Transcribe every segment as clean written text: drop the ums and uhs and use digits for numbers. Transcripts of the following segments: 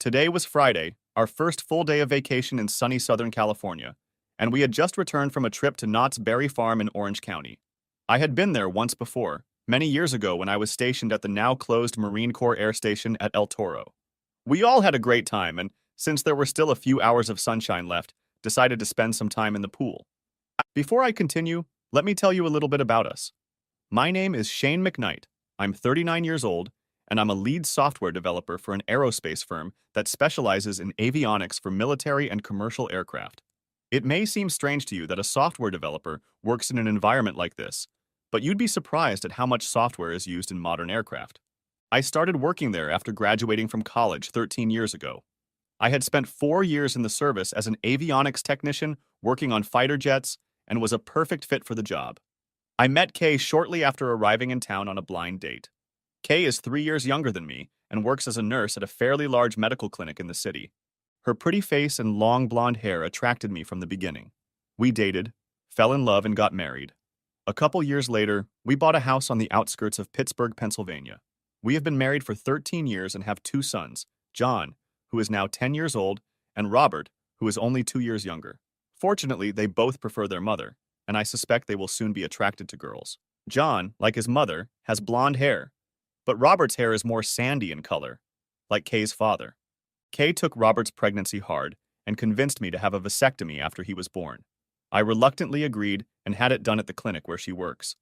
Today was Friday, our first full day of vacation in sunny Southern California, and we had just returned from a trip to Knott's Berry Farm in Orange County. I had been there once before, many years ago when I was stationed at the now closed Marine Corps Air Station at El Toro. We all had a great time, and since there were still a few hours of sunshine left, decided to spend some time in the pool. Before I continue, let me tell you a little bit about us. My name is Shane McKnight. I'm 39 years old, and I'm a lead software developer for an aerospace firm that specializes in avionics for military and commercial aircraft. It may seem strange to you that a software developer works in an environment like this, but you'd be surprised at how much software is used in modern aircraft. I started working there after graduating from college 13 years ago. I had spent 4 years in the service as an avionics technician working on fighter jets and was a perfect fit for the job. I met Kay shortly after arriving in town on a blind date. Kay is 3 years younger than me and works as a nurse at a fairly large medical clinic in the city. Her pretty face and long blonde hair attracted me from the beginning. We dated, fell in love, and got married. A couple years later, we bought a house on the outskirts of Pittsburgh, Pennsylvania. We have been married for 13 years and have 2 sons, John, who is now 10 years old, and Robert, who is only 2 years younger. Fortunately, they both prefer their mother, and I suspect they will soon be attracted to girls. John, like his mother, has blonde hair, but Robert's hair is more sandy in color, like Kay's father. Kay took Robert's pregnancy hard and convinced me to have a vasectomy after he was born. I reluctantly agreed and had it done at the clinic where she works.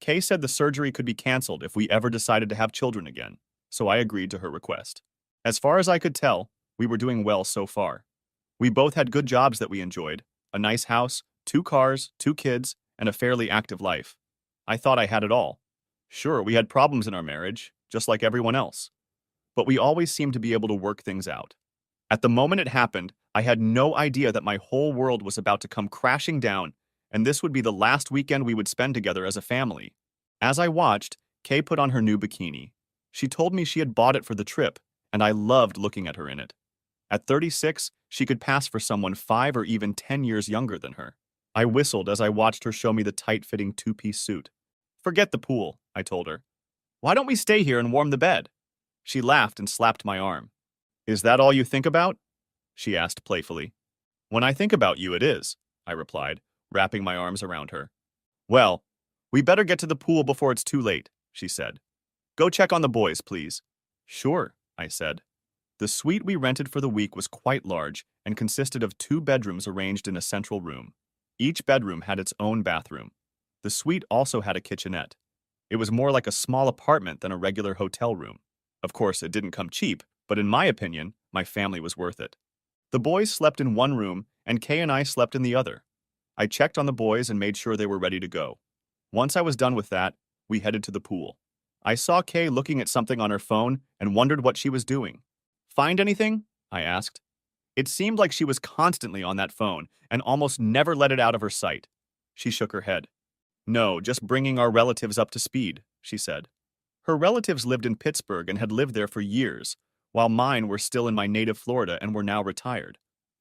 Kay said the surgery could be canceled if we ever decided to have children again, so I agreed to her request. As far as I could tell, we were doing well so far. We both had good jobs that we enjoyed, a nice house, 2 cars, 2 kids, and a fairly active life. I thought I had it all. Sure, we had problems in our marriage, just like everyone else. But we always seemed to be able to work things out. At the moment it happened, I had no idea that my whole world was about to come crashing down, and this would be the last weekend we would spend together as a family. As I watched, Kay put on her new bikini. She told me she had bought it for the trip, and I loved looking at her in it. At 36, she could pass for someone 5 or even 10 years younger than her. I whistled as I watched her show me the tight-fitting 2-piece suit. "Forget the pool," I told her. "Why don't we stay here and warm the bed?" She laughed and slapped my arm. "Is that all you think about?" she asked playfully. "When I think about you, it is," I replied, wrapping my arms around her. "Well, we better get to the pool before it's too late," she said. "Go check on the boys, please." "Sure," I said. The suite we rented for the week was quite large and consisted of 2 bedrooms arranged in a central room. Each bedroom had its own bathroom. The suite also had a kitchenette. It was more like a small apartment than a regular hotel room. Of course, it didn't come cheap, but in my opinion, my family was worth it. The boys slept in one room, and Kay and I slept in the other. I checked on the boys and made sure they were ready to go. Once I was done with that, we headed to the pool. I saw Kay looking at something on her phone and wondered what she was doing. "Find anything?" I asked. It seemed like she was constantly on that phone and almost never let it out of her sight. She shook her head. "No, just bringing our relatives up to speed," she said. Her relatives lived in Pittsburgh and had lived there for years, while mine were still in my native Florida and were now retired.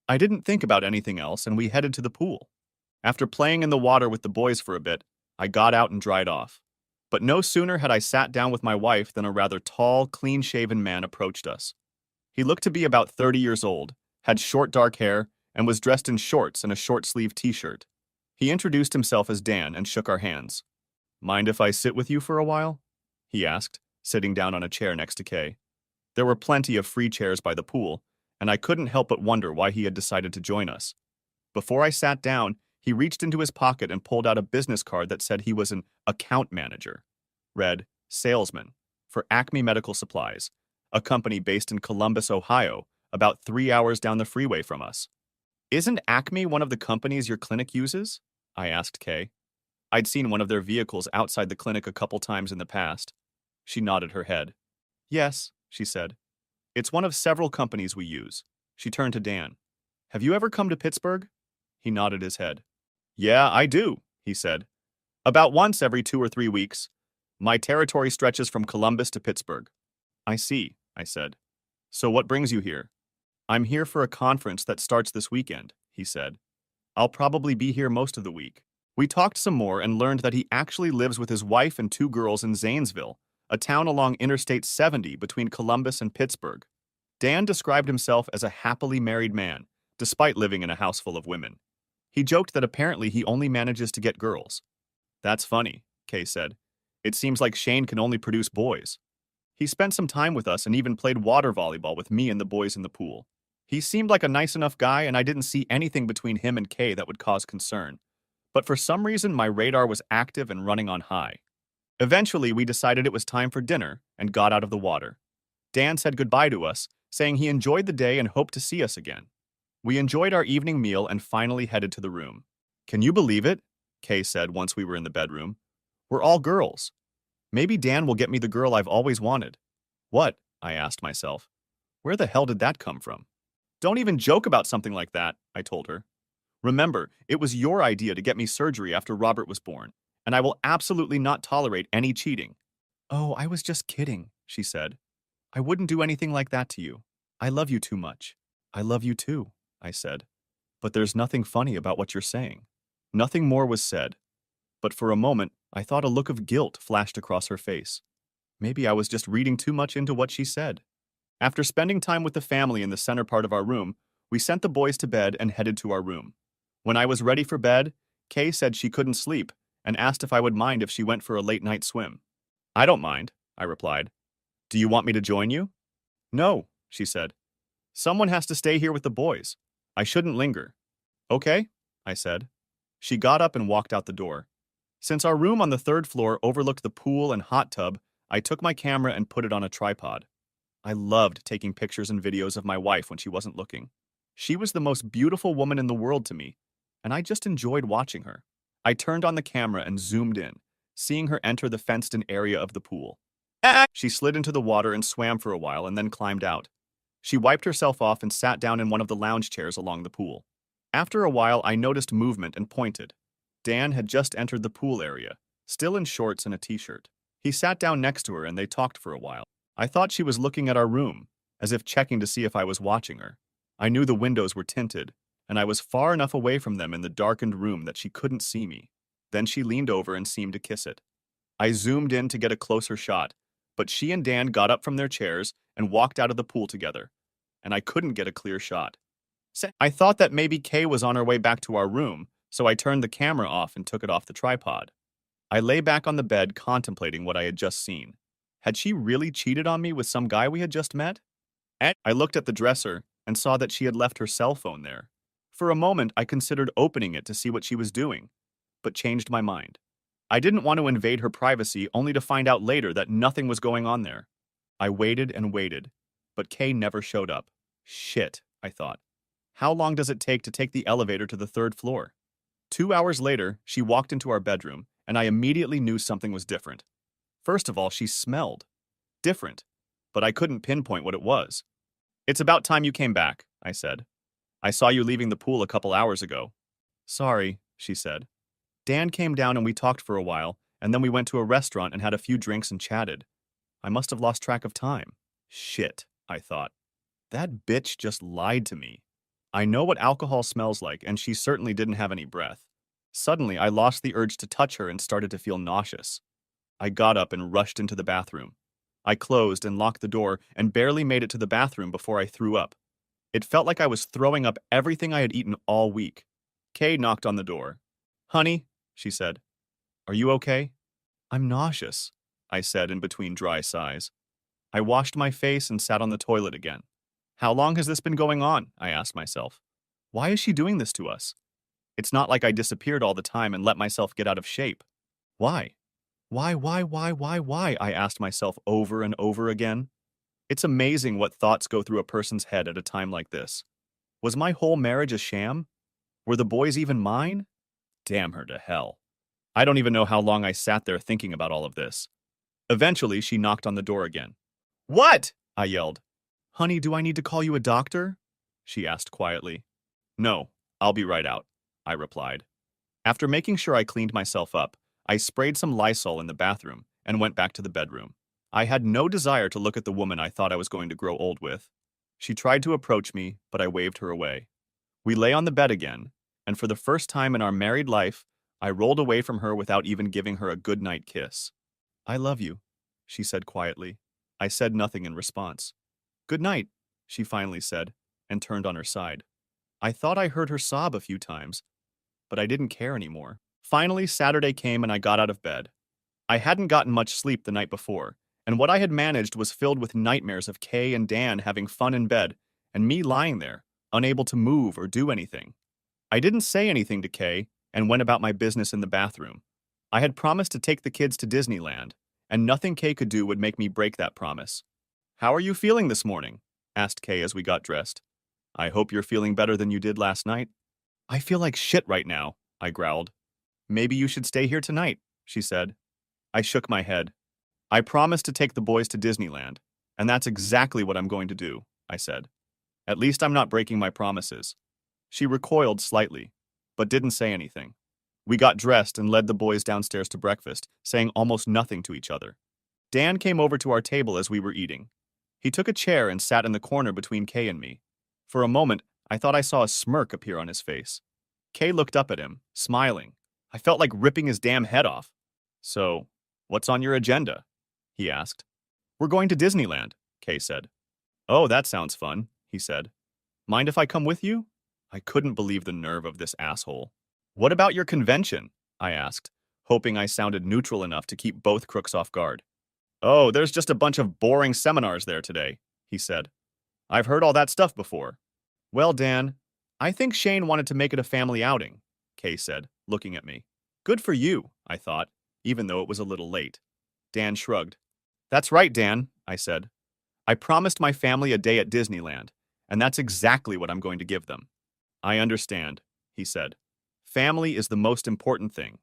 I didn't think about anything else, and we headed to the pool. After playing in the water with the boys for a bit, I got out and dried off. But no sooner had I sat down with my wife than a rather tall, clean-shaven man approached us. He looked to be about 30 years old, had short dark hair, and was dressed in shorts and a short-sleeved t-shirt. He introduced himself as Dan and shook our hands. "Mind if I sit with you for a while?" he asked, sitting down on a chair next to Kay. There were plenty of free chairs by the pool, and I couldn't help but wonder why he had decided to join us. Before I sat down, he reached into his pocket and pulled out a business card that said he was an account manager. Read, "Salesman," for Acme Medical Supplies, a company based in Columbus, Ohio, about 3 hours down the freeway from us. "Isn't Acme one of the companies your clinic uses?" I asked Kay. I'd seen one of their vehicles outside the clinic a couple times in the past. She nodded her head. "Yes," she said. "It's one of several companies we use." She turned to Dan. "Have you ever come to Pittsburgh?" He nodded his head. "Yeah, I do," he said. "About once every 2 or 3 weeks. My territory stretches from Columbus to Pittsburgh." "I see," I said. "So what brings you here?" "I'm here for a conference that starts this weekend," he said. "I'll probably be here most of the week." We talked some more and learned that he actually lives with his wife and 2 girls in Zanesville, a town along Interstate 70 between Columbus and Pittsburgh. Dan described himself as a happily married man, despite living in a house full of women. He joked that apparently he only manages to get girls. That's funny, Kay said. It seems like Shane can only produce boys. He spent some time with us and even played water volleyball with me and the boys in the pool. He seemed like a nice enough guy, and I didn't see anything between him and Kay that would cause concern. But for some reason, my radar was active and running on high. Eventually, we decided it was time for dinner and got out of the water. Dan said goodbye to us, saying he enjoyed the day and hoped to see us again. We enjoyed our evening meal and finally headed to the room. Can you believe it? Kay said once we were in the bedroom. We're all girls. Maybe Dan will get me the girl I've always wanted. What? I asked myself. Where the hell did that come from? Don't even joke about something like that, I told her. Remember, it was your idea to get me surgery after Robert was born, and I will absolutely not tolerate any cheating. Oh, I was just kidding, she said. I wouldn't do anything like that to you. I love you too much. I love you too, I said. But there's nothing funny about what you're saying. Nothing more was said. But for a moment, I thought a look of guilt flashed across her face. Maybe I was just reading too much into what she said. After spending time with the family in the center part of our room, we sent the boys to bed and headed to our room. When I was ready for bed, Kay said she couldn't sleep and asked if I would mind if she went for a late-night swim. I don't mind, I replied. Do you want me to join you? No, she said. Someone has to stay here with the boys. I shouldn't linger. Okay, I said. She got up and walked out the door. Since our room on the third floor overlooked the pool and hot tub, I took my camera and put it on a tripod. I loved taking pictures and videos of my wife when she wasn't looking. She was the most beautiful woman in the world to me, and I just enjoyed watching her. I turned on the camera and zoomed in, seeing her enter the fenced-in area of the pool. She slid into the water and swam for a while and then climbed out. She wiped herself off and sat down in one of the lounge chairs along the pool. After a while, I noticed movement and pointed. Dan had just entered the pool area, still in shorts and a t-shirt. He sat down next to her and they talked for a while. I thought she was looking at our room, as if checking to see if I was watching her. I knew the windows were tinted, and I was far enough away from them in the darkened room that she couldn't see me. Then she leaned over and seemed to kiss it. I zoomed in to get a closer shot, but she and Dan got up from their chairs and walked out of the pool together, and I couldn't get a clear shot. I thought that maybe Kay was on her way back to our room, so I turned the camera off and took it off the tripod. I lay back on the bed contemplating what I had just seen. Had she really cheated on me with some guy we had just met? I looked at the dresser and saw that she had left her cell phone there. For a moment, I considered opening it to see what she was doing, but changed my mind. I didn't want to invade her privacy only to find out later that nothing was going on there. I waited and waited, but Kay never showed up. Shit, I thought. How long does it take to take the elevator to the third floor? 2 hours later, she walked into our bedroom, and I immediately knew something was different. First of all, she smelled. Different, but I couldn't pinpoint what it was. It's about time you came back, I said. I saw you leaving the pool a couple hours ago. Sorry, she said. Dan came down and we talked for a while, and then we went to a restaurant and had a few drinks and chatted. I must have lost track of time. Shit, I thought. That bitch just lied to me. I know what alcohol smells like, and she certainly didn't have any breath. Suddenly, I lost the urge to touch her and started to feel nauseous. I got up and rushed into the bathroom. I closed and locked the door and barely made it to the bathroom before I threw up. It felt like I was throwing up everything I had eaten all week. Kay knocked on the door. Honey, she said, are you okay? I'm nauseous, I said in between dry sighs. I washed my face and sat on the toilet again. How long has this been going on? I asked myself. Why is she doing this to us? It's not like I disappeared all the time and let myself get out of shape. Why? Why? I asked myself over and over again. It's amazing what thoughts go through a person's head at a time like this. Was my whole marriage a sham? Were the boys even mine? Damn her to hell. I don't even know how long I sat there thinking about all of this. Eventually, she knocked on the door again. What? I yelled. Honey, do I need to call you a doctor? She asked quietly. No, I'll be right out, I replied. After making sure I cleaned myself up, I sprayed some Lysol in the bathroom and went back to the bedroom. I had no desire to look at the woman I thought I was going to grow old with. She tried to approach me, but I waved her away. We lay on the bed again, and for the first time in our married life, I rolled away from her without even giving her a goodnight kiss. I love you, she said quietly. I said nothing in response. Good night, she finally said, and turned on her side. I thought I heard her sob a few times, but I didn't care anymore. Finally, Saturday came and I got out of bed. I hadn't gotten much sleep the night before, and what I had managed was filled with nightmares of Kay and Dan having fun in bed, and me lying there, unable to move or do anything. I didn't say anything to Kay and went about my business in the bathroom. I had promised to take the kids to Disneyland, and nothing Kay could do would make me break that promise. How are you feeling this morning? Asked Kay as we got dressed. I hope you're feeling better than you did last night. I feel like shit right now, I growled. Maybe you should stay here tonight, she said. I shook my head. I promised to take the boys to Disneyland, and that's exactly what I'm going to do, I said. At least I'm not breaking my promises. She recoiled slightly, but didn't say anything. We got dressed and led the boys downstairs to breakfast, saying almost nothing to each other. Dan came over to our table as we were eating. He took a chair and sat in the corner between Kay and me. For a moment, I thought I saw a smirk appear on his face. Kay looked up at him, smiling. I felt like ripping his damn head off. So, what's on your agenda? He asked. We're going to Disneyland, Kay said. Oh, that sounds fun, he said. Mind if I come with you? I couldn't believe the nerve of this asshole. What about your convention? I asked, hoping I sounded neutral enough to keep both crooks off guard. Oh, there's just a bunch of boring seminars there today, he said. I've heard all that stuff before. Well, Dan, I think Shane wanted to make it a family outing, Kay said, looking at me. Good for you, I thought, even though it was a little late. Dan shrugged. That's right, Dan, I said. I promised my family a day at Disneyland, and that's exactly what I'm going to give them. I understand, he said. Family is the most important thing.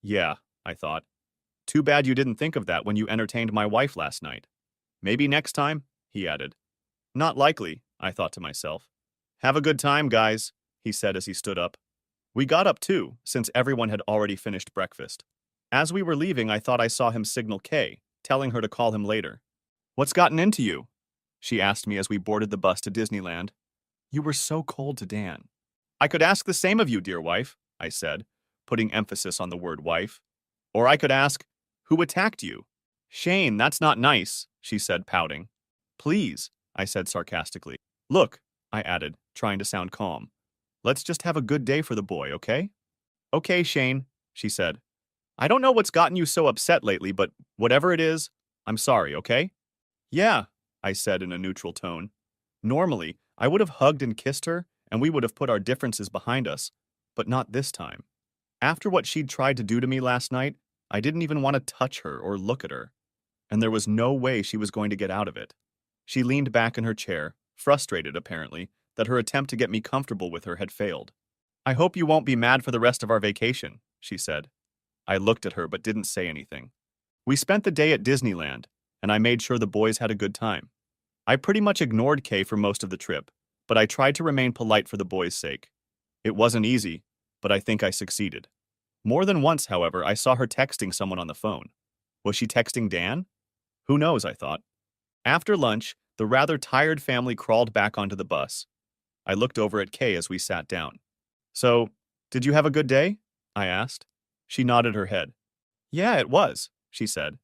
Yeah, I thought. Too bad you didn't think of that when you entertained my wife last night. Maybe next time, he added. Not likely, I thought to myself. Have a good time, guys, he said as he stood up. We got up too, since everyone had already finished breakfast. As we were leaving, I thought I saw him signal Kay, telling her to call him later. What's gotten into you? She asked me as we boarded the bus to Disneyland. You were so cold to Dan. I could ask the same of you, dear wife, I said, putting emphasis on the word wife. Or I could ask, who attacked you? Shane, that's not nice, she said, pouting. Please, I said sarcastically. Look, I added, trying to sound calm. Let's just have a good day for the boy, okay? Okay, Shane, she said. I don't know what's gotten you so upset lately, but whatever it is, I'm sorry, okay? Yeah, I said in a neutral tone. Normally, I would have hugged and kissed her, and we would have put our differences behind us, but not this time. After what she'd tried to do to me last night, I didn't even want to touch her or look at her, and there was no way she was going to get out of it. She leaned back in her chair, frustrated, apparently, that her attempt to get me comfortable with her had failed. I hope you won't be mad for the rest of our vacation, she said. I looked at her but didn't say anything. We spent the day at Disneyland, and I made sure the boys had a good time. I pretty much ignored Kay for most of the trip, but I tried to remain polite for the boys' sake. It wasn't easy, but I think I succeeded. More than once, however, I saw her texting someone on the phone. Was she texting Dan? Who knows, I thought. After lunch, the rather tired family crawled back onto the bus. I looked over at Kay as we sat down. So, did you have a good day? I asked. She nodded her head. Yeah, it was, she said.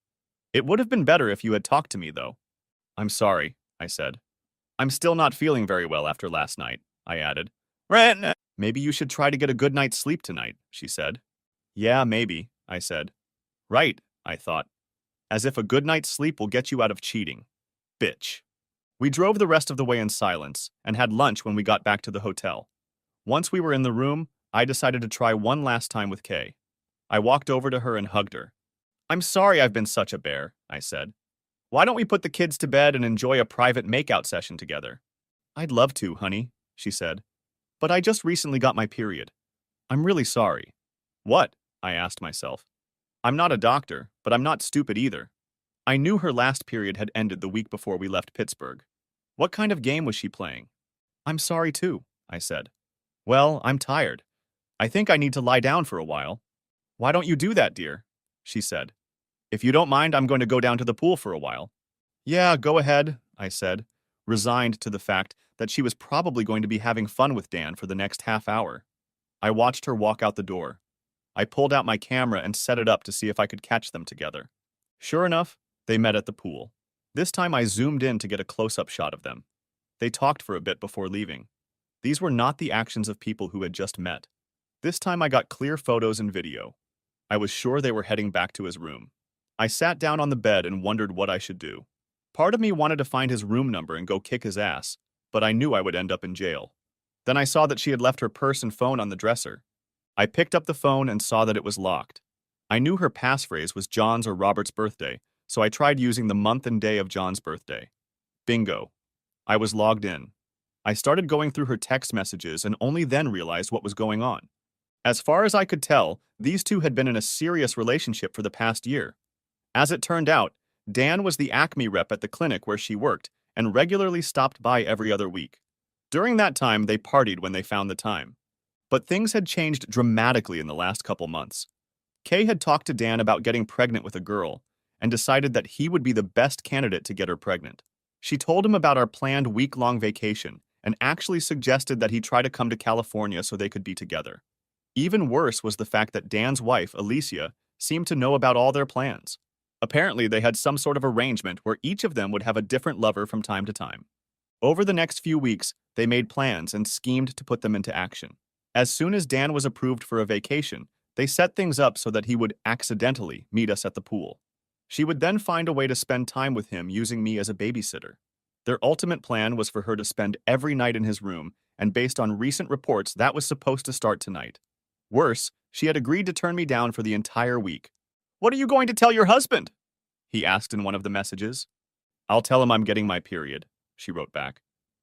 It would have been better if you had talked to me, though. I'm sorry, I said. I'm still not feeling very well after last night, I added. Right. Maybe you should try to get a good night's sleep tonight, she said. Yeah, maybe, I said. Right, I thought. As if a good night's sleep will get you out of cheating. Bitch. We drove the rest of the way in silence and had lunch when we got back to the hotel. Once we were in the room, I decided to try one last time with Kay. I walked over to her and hugged her. I'm sorry I've been such a bear, I said. Why don't we put the kids to bed and enjoy a private makeout session together? I'd love to, honey, she said. But I just recently got my period. I'm really sorry. What? I asked myself. I'm not a doctor, but I'm not stupid either. I knew her last period had ended the week before we left Pittsburgh. What kind of game was she playing? I'm sorry too, I said. Well, I'm tired. I think I need to lie down for a while. Why don't you do that, dear? She said. If you don't mind, I'm going to go down to the pool for a while. Yeah, go ahead, I said, resigned to the fact that she was probably going to be having fun with Dan for the next half hour. I watched her walk out the door. I pulled out my camera and set it up to see if I could catch them together. Sure enough, they met at the pool. This time I zoomed in to get a close-up shot of them. They talked for a bit before leaving. These were not the actions of people who had just met. This time I got clear photos and video. I was sure they were heading back to his room. I sat down on the bed and wondered what I should do. Part of me wanted to find his room number and go kick his ass, but I knew I would end up in jail. Then I saw that she had left her purse and phone on the dresser. I picked up the phone and saw that it was locked. I knew her passphrase was John's or Robert's birthday, so I tried using the month and day of John's birthday. Bingo. I was logged in. I started going through her text messages and only then realized what was going on. As far as I could tell, these two had been in a serious relationship for the past year. As it turned out, Dan was the Acme rep at the clinic where she worked and regularly stopped by every other week. During that time, they partied when they found the time. But things had changed dramatically in the last couple months. Kay had talked to Dan about getting pregnant with a girl and decided that he would be the best candidate to get her pregnant. She told him about our planned week-long vacation and actually suggested that he try to come to California so they could be together. Even worse was the fact that Dan's wife, Alicia, seemed to know about all their plans. Apparently, they had some sort of arrangement where each of them would have a different lover from time to time. Over the next few weeks, they made plans and schemed to put them into action. As soon as Dan was approved for a vacation, they set things up so that he would accidentally meet us at the pool. She would then find a way to spend time with him using me as a babysitter. Their ultimate plan was for her to spend every night in his room, and based on recent reports, that was supposed to start tonight. Worse, she had agreed to turn me down for the entire week. "What are you going to tell your husband?" he asked in one of the messages. "I'll tell him I'm getting my period," she wrote back.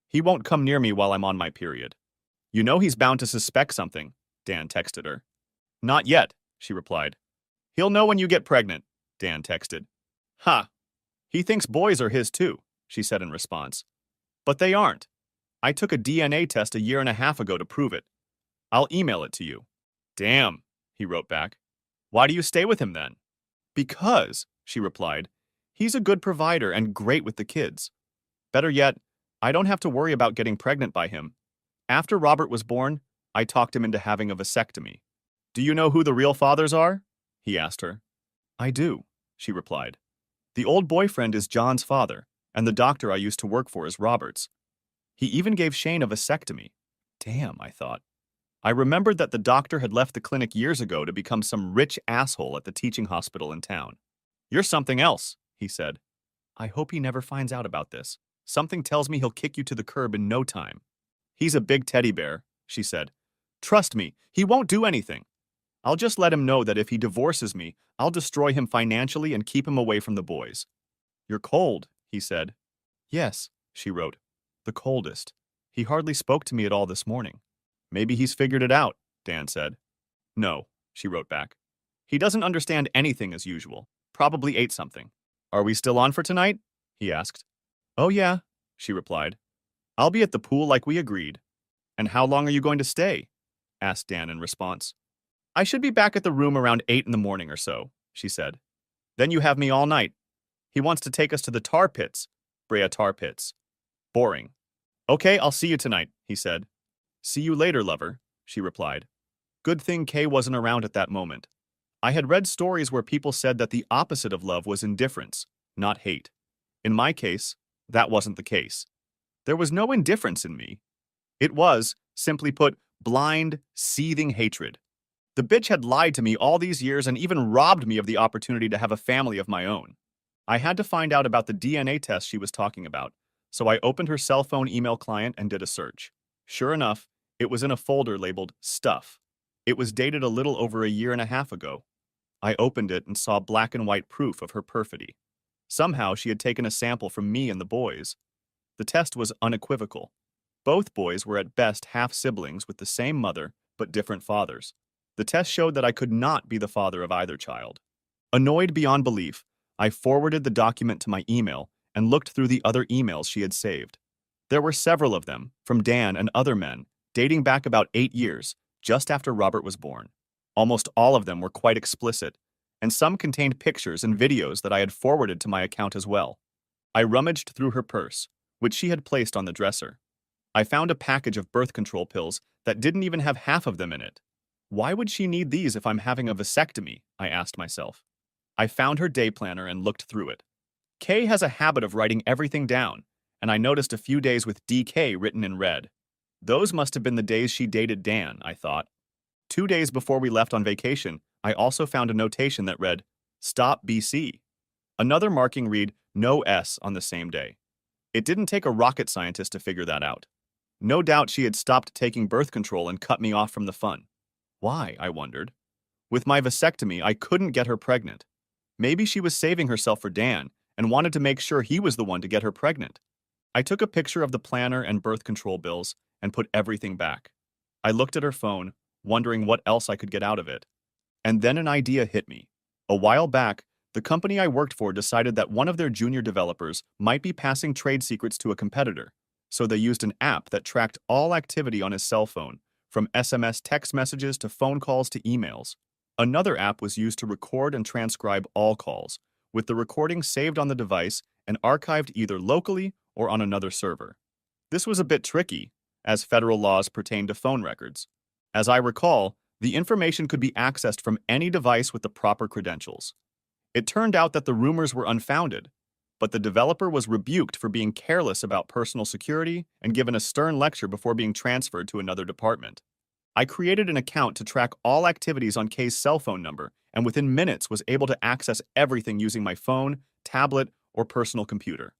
"He won't come near me while I'm on my period." "You know he's bound to suspect something," Dan texted her. "Not yet," she replied. "He'll know when you get pregnant," Dan texted. "Ha! He thinks boys are his too," she said in response. "But they aren't. I took a DNA test a year and a half ago to prove it. I'll email it to you." "Damn," he wrote back. "Why do you stay with him then?" "Because," she replied, "he's a good provider and great with the kids. Better yet, I don't have to worry about getting pregnant by him. After Robert was born, I talked him into having a vasectomy." "Do you know who the real fathers are?" he asked her. "I do," she replied. "The old boyfriend is John's father, and the doctor I used to work for is Robert's. He even gave Shane a vasectomy." Damn, I thought. I remembered that the doctor had left the clinic years ago to become some rich asshole at the teaching hospital in town. "You're something else," he said. "I hope he never finds out about this. Something tells me he'll kick you to the curb in no time." "He's a big teddy bear," she said. "Trust me, he won't do anything. I'll just let him know that if he divorces me, I'll destroy him financially and keep him away from the boys." "You're cold," he said. "Yes," she wrote. "The coldest. He hardly spoke to me at all this morning." "Maybe he's figured it out," Dan said. "No," she wrote back. "He doesn't understand anything as usual. Probably ate something." "Are we still on for tonight?" he asked. "Oh yeah," she replied. "I'll be at the pool like we agreed." "And how long are you going to stay?" asked Dan in response. "I should be back at the room around 8 in the morning or so," she said. "Then you have me all night. He wants to take us to the tar pits." Brea tar pits. "Boring." "Okay, I'll see you tonight," he said. "See you later, lover," she replied. Good thing Kay wasn't around at that moment. I had read stories where people said that the opposite of love was indifference, not hate. In my case, that wasn't the case. There was no indifference in me. It was, simply put, blind, seething hatred. The bitch had lied to me all these years and even robbed me of the opportunity to have a family of my own. I had to find out about the DNA test she was talking about, so I opened her cell phone email client and did a search. Sure enough, it was in a folder labeled Stuff. It was dated a little over a year and a half ago. I opened it and saw black and white proof of her perfidy. Somehow she had taken a sample from me and the boys. The test was unequivocal. Both boys were at best half-siblings with the same mother, but different fathers. The test showed that I could not be the father of either child. Annoyed beyond belief, I forwarded the document to my email and looked through the other emails she had saved. There were several of them, from Dan and other men, dating back about 8 years, just after Robert was born. Almost all of them were quite explicit, and some contained pictures and videos that I had forwarded to my account as well. I rummaged through her purse, which she had placed on the dresser. I found a package of birth control pills that didn't even have half of them in it. Why would she need these if I'm having a vasectomy? I asked myself. I found her day planner and looked through it. Kay has a habit of writing everything down, and I noticed a few days with DK written in red. Those must have been the days she dated Dan, I thought. 2 days before we left on vacation, I also found a notation that read, Stop BC. Another marking read, No S on the same day. It didn't take a rocket scientist to figure that out. No doubt she had stopped taking birth control and cut me off from the fun. Why, I wondered. With my vasectomy, I couldn't get her pregnant. Maybe she was saving herself for Dan and wanted to make sure he was the one to get her pregnant. I took a picture of the planner and birth control bills and put everything back. I looked at her phone, wondering what else I could get out of it. And then an idea hit me. A while back, the company I worked for decided that one of their junior developers might be passing trade secrets to a competitor, so they used an app that tracked all activity on his cell phone, from SMS text messages to phone calls to emails. Another app was used to record and transcribe all calls, with the recording saved on the device and archived either locally or on another server. This was a bit tricky, as federal laws pertain to phone records. As I recall, the information could be accessed from any device with the proper credentials. It turned out that the rumors were unfounded, but the developer was rebuked for being careless about personal security and given a stern lecture before being transferred to another department. I created an account to track all activities on Kay's cell phone number, and within minutes was able to access everything using my phone, tablet, or personal computer.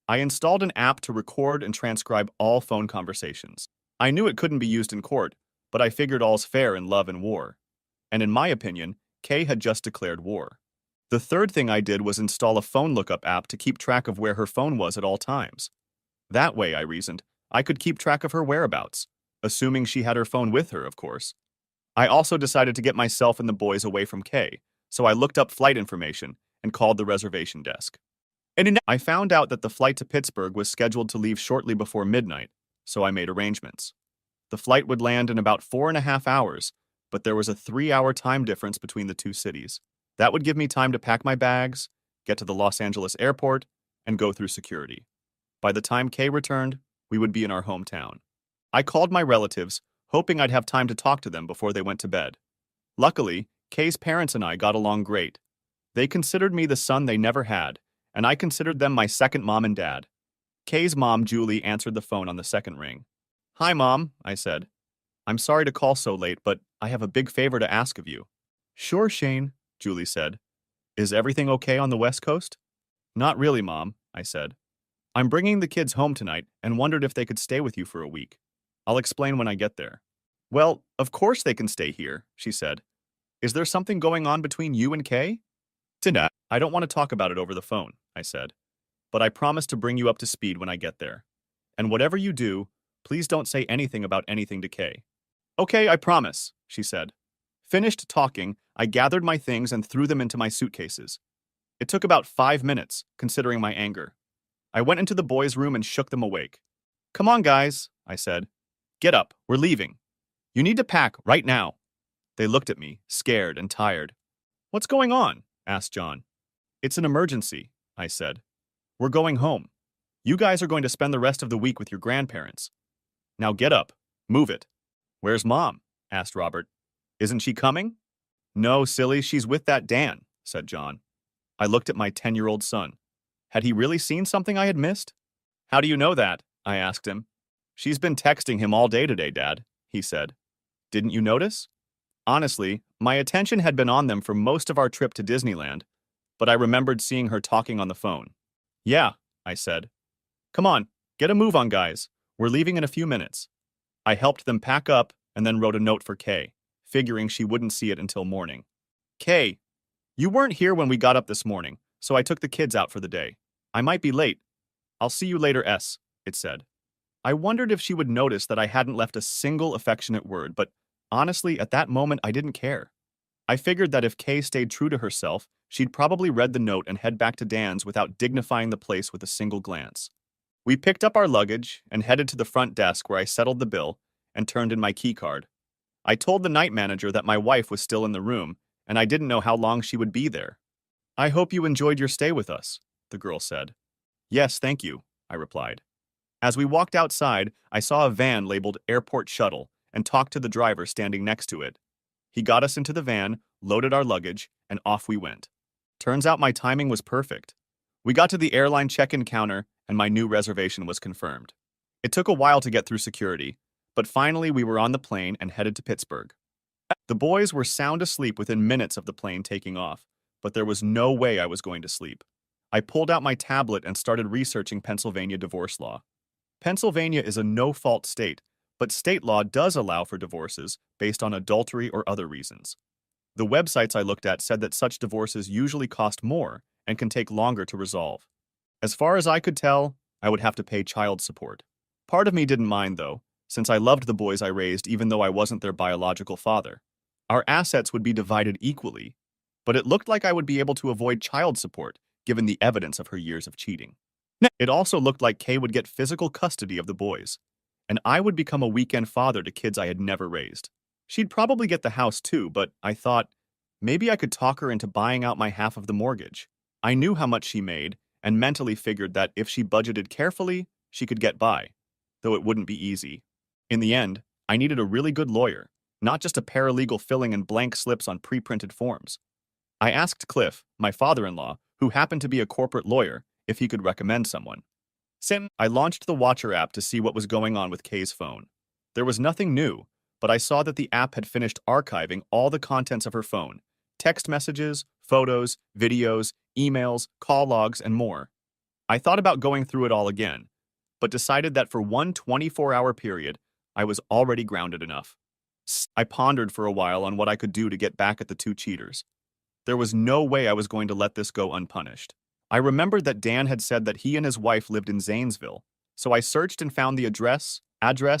I installed an app to record and transcribe all phone conversations. I knew it couldn't be used in court, but I figured all's fair in love and war. And in my opinion, Kay had just declared war. The third thing I did was install a phone lookup app to keep track of where her phone was at all times. That way, I reasoned, I could keep track of her whereabouts, assuming she had her phone with her, of course. I also decided to get myself and the boys away from Kay, so I looked up flight information and called the reservation desk. I found out that the flight to Pittsburgh was scheduled to leave shortly before midnight, so I made arrangements. The flight would land in about 4.5 hours, but there was a 3-hour time difference between the two cities. That would give me time to pack my bags, get to the Los Angeles airport, and go through security. By the time Kay returned, we would be in our hometown. I called my relatives, hoping I'd have time to talk to them before they went to bed. Luckily, Kay's parents and I got along great. They considered me the son they never had, and I considered them my second mom and dad. Kay's mom, Julie, answered the phone on the second ring. Hi, Mom, I said. I'm sorry to call so late, but I have a big favor to ask of you. Sure, Shane, Julie said. Is everything okay on the West Coast? Not really, Mom, I said. I'm bringing the kids home tonight and wondered if they could stay with you for a week. I'll explain when I get there. Well, of course they can stay here, she said. Is there something going on between you and Kay? Tina, I don't want to talk about it over the phone, I said. But I promise to bring you up to speed when I get there. And whatever you do, please don't say anything about anything to Kay. Okay, I promise, she said. Finished talking, I gathered my things and threw them into my suitcases. It took about 5 minutes, considering my anger. I went into the boys' room and shook them awake. Come on, guys, I said. Get up, we're leaving. You need to pack right now. They looked at me, scared and tired. What's going on? Asked John. It's an emergency, I said. We're going home. You guys are going to spend the rest of the week with your grandparents. Now get up. Move it. Where's Mom? Asked Robert. Isn't she coming? No, silly, she's with that Dan, said John. I looked at my 10-year-old son. Had he really seen something I had missed? How do you know that? I asked him. She's been texting him all day today, Dad, he said. Didn't you notice? Honestly, my attention had been on them for most of our trip to Disneyland, but I remembered seeing her talking on the phone. Yeah, I said. Come on, get a move on, guys. We're leaving in a few minutes. I helped them pack up and then wrote a note for Kay, figuring she wouldn't see it until morning. Kay, you weren't here when we got up this morning, so I took the kids out for the day. I might be late. I'll see you later, S, it said. I wondered if she would notice that I hadn't left a single affectionate word, but honestly, at that moment, I didn't care. I figured that if Kay stayed true to herself, she'd probably read the note and head back to Dan's without dignifying the place with a single glance. We picked up our luggage and headed to the front desk where I settled the bill and turned in my key card. I told the night manager that my wife was still in the room, and I didn't know how long she would be there. I hope you enjoyed your stay with us, the girl said. Yes, thank you, I replied. As we walked outside, I saw a van labeled Airport Shuttle and talked to the driver standing next to it. He got us into the van, loaded our luggage, and off we went. Turns out my timing was perfect. We got to the airline check-in counter, and my new reservation was confirmed. It took a while to get through security, but finally we were on the plane and headed to Pittsburgh. The boys were sound asleep within minutes of the plane taking off, but there was no way I was going to sleep. I pulled out my tablet and started researching Pennsylvania divorce law. Pennsylvania is a no-fault state, but state law does allow for divorces based on adultery or other reasons. The websites I looked at said that such divorces usually cost more and can take longer to resolve. As far as I could tell, I would have to pay child support. Part of me didn't mind, though, since I loved the boys I raised even though I wasn't their biological father. Our assets would be divided equally, but it looked like I would be able to avoid child support given the evidence of her years of cheating. It also looked like Kay would get physical custody of the boys, and I would become a weekend father to kids I had never raised. She'd probably get the house too, but I thought, maybe I could talk her into buying out my half of the mortgage. I knew how much she made, and mentally figured that if she budgeted carefully, she could get by, though it wouldn't be easy. In the end, I needed a really good lawyer, not just a paralegal filling in blank slips on pre-printed forms. I asked Cliff, my father-in-law, who happened to be a corporate lawyer, if he could recommend someone. I launched the Watcher app to see what was going on with Kay's phone. There was nothing new, but I saw that the app had finished archiving all the contents of her phone: text messages, photos, videos, emails, call logs, and more. I thought about going through it all again, but decided that for one 24-hour period, I was already grounded enough. I pondered for a while on what I could do to get back at the two cheaters. There was no way I was going to let this go unpunished. I remembered that Dan had said that he and his wife lived in Zanesville, so I searched and found the address,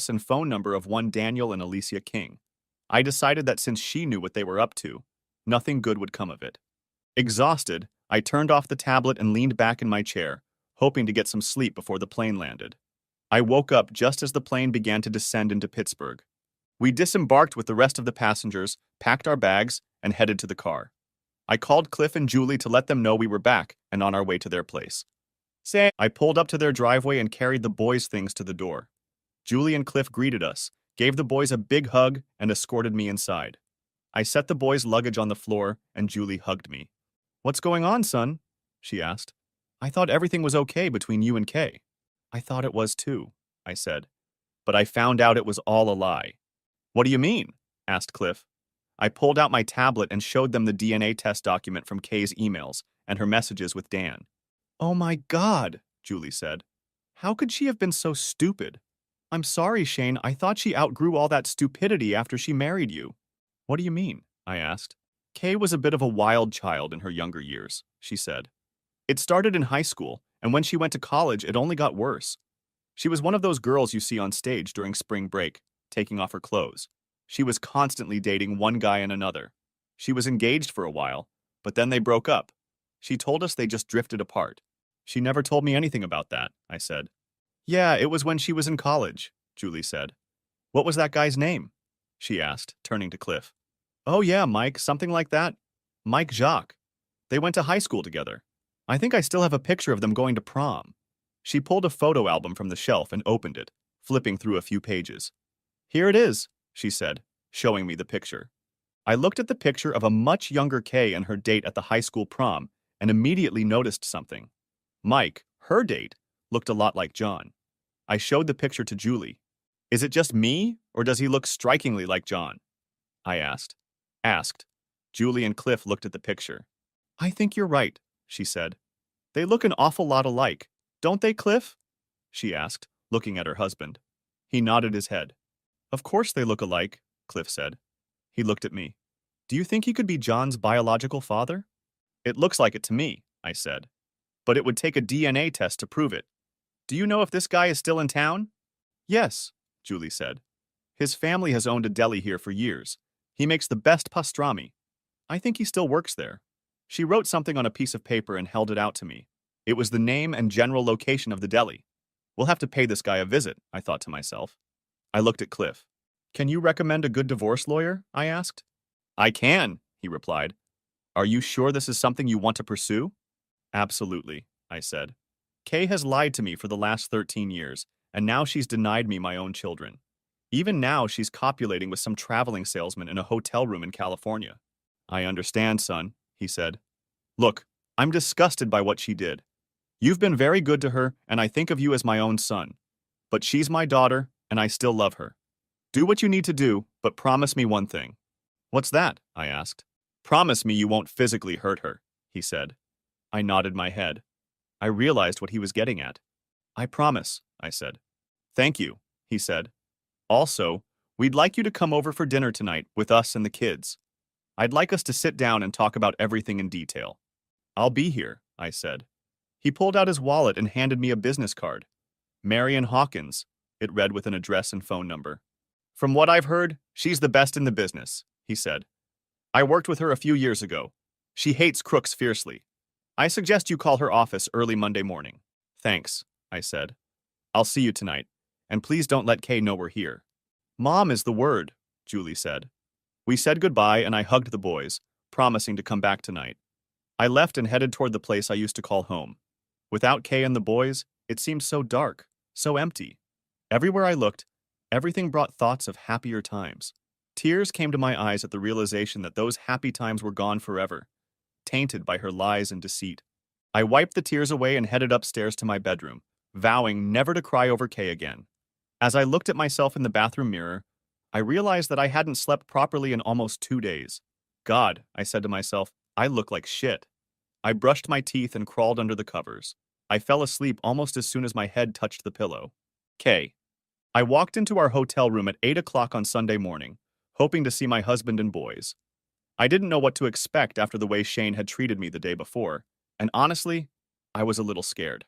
and phone number of one Daniel and Alicia King. I decided that since she knew what they were up to, nothing good would come of it. Exhausted, I turned off the tablet and leaned back in my chair, hoping to get some sleep before the plane landed. I woke up just as the plane began to descend into Pittsburgh. We disembarked with the rest of the passengers, packed our bags, and headed to the car. I called Cliff and Julie to let them know we were back and on our way to their place. I pulled up to their driveway and carried the boys' things to the door. Julie and Cliff greeted us, gave the boys a big hug, and escorted me inside. I set the boys' luggage on the floor, and Julie hugged me. "What's going on, son?" she asked. "I thought everything was okay between you and Kay." "I thought it was too," I said. "But I found out it was all a lie." "What do you mean?" asked Cliff. I pulled out my tablet and showed them the DNA test document from Kay's emails and her messages with Dan. "Oh my God," Julie said. "How could she have been so stupid?" "I'm sorry, Shane. I thought she outgrew all that stupidity after she married you." "What do you mean?" I asked. "Kay was a bit of a wild child in her younger years," she said. "It started in high school, and when she went to college, it only got worse. She was one of those girls you see on stage during spring break, taking off her clothes. She was constantly dating one guy and another. She was engaged for a while, but then they broke up. She told us they just drifted apart." "She never told me anything about that," I said. "Yeah, it was when she was in college," Julie said. "What was that guy's name?" she asked, turning to Cliff. "Oh yeah, Mike, something like that. Mike Jacques. They went to high school together. I think I still have a picture of them going to prom." She pulled a photo album from the shelf and opened it, flipping through a few pages. "Here it is," she said, showing me the picture. I looked at the picture of a much younger Kay and her date at the high school prom and immediately noticed something. Mike, her date, looked a lot like John. I showed the picture to Julie. "Is it just me, or does he look strikingly like John?" I asked. Julie and Cliff looked at the picture. "I think you're right," she said. "They look an awful lot alike, don't they, Cliff?" she asked, looking at her husband. He nodded his head. "Of course they look alike," Cliff said. He looked at me. "Do you think he could be John's biological father?" "It looks like it to me," I said. "But it would take a DNA test to prove it. Do you know if this guy is still in town?" "Yes," Julie said. "His family has owned a deli here for years. He makes the best pastrami. I think he still works there." She wrote something on a piece of paper and held it out to me. It was the name and general location of the deli. "We'll have to pay this guy a visit," I thought to myself. I looked at Cliff. "Can you recommend a good divorce lawyer?" I asked. "I can," he replied. "Are you sure this is something you want to pursue?" "Absolutely," I said. "Kay has lied to me for the last 13 years, and now she's denied me my own children. Even now, she's copulating with some traveling salesman in a hotel room in California." "I understand, son," he said. "Look, I'm disgusted by what she did. You've been very good to her, and I think of you as my own son. But she's my daughter, and I still love her. Do what you need to do, but promise me one thing." "What's that?" I asked. "Promise me you won't physically hurt her," he said. I nodded my head. I realized what he was getting at. "I promise," I said. "Thank you," he said. "Also, we'd like you to come over for dinner tonight with us and the kids. I'd like us to sit down and talk about everything in detail." "I'll be here," I said. He pulled out his wallet and handed me a business card. "Marion Hawkins," it read with an address and phone number. "From what I've heard, she's the best in the business," he said. "I worked with her a few years ago. She hates crooks fiercely. I suggest you call her office early Monday morning." "Thanks," I said. "I'll see you tonight, and please don't let Kay know we're here." "Mom is the word," Julie said. We said goodbye and I hugged the boys, promising to come back tonight. I left and headed toward the place I used to call home. Without Kay and the boys, it seemed so dark, so empty. Everywhere I looked, everything brought thoughts of happier times. Tears came to my eyes at the realization that those happy times were gone forever, tainted by her lies and deceit. I wiped the tears away and headed upstairs to my bedroom, vowing never to cry over Kay again. As I looked at myself in the bathroom mirror, I realized that I hadn't slept properly in almost 2 days. "God," I said to myself, "I look like shit." I brushed my teeth and crawled under the covers. I fell asleep almost as soon as my head touched the pillow. Kay. I walked into our hotel room at 8 o'clock on Sunday morning, hoping to see my husband and boys. I didn't know what to expect after the way Shane had treated me the day before, and honestly, I was a little scared.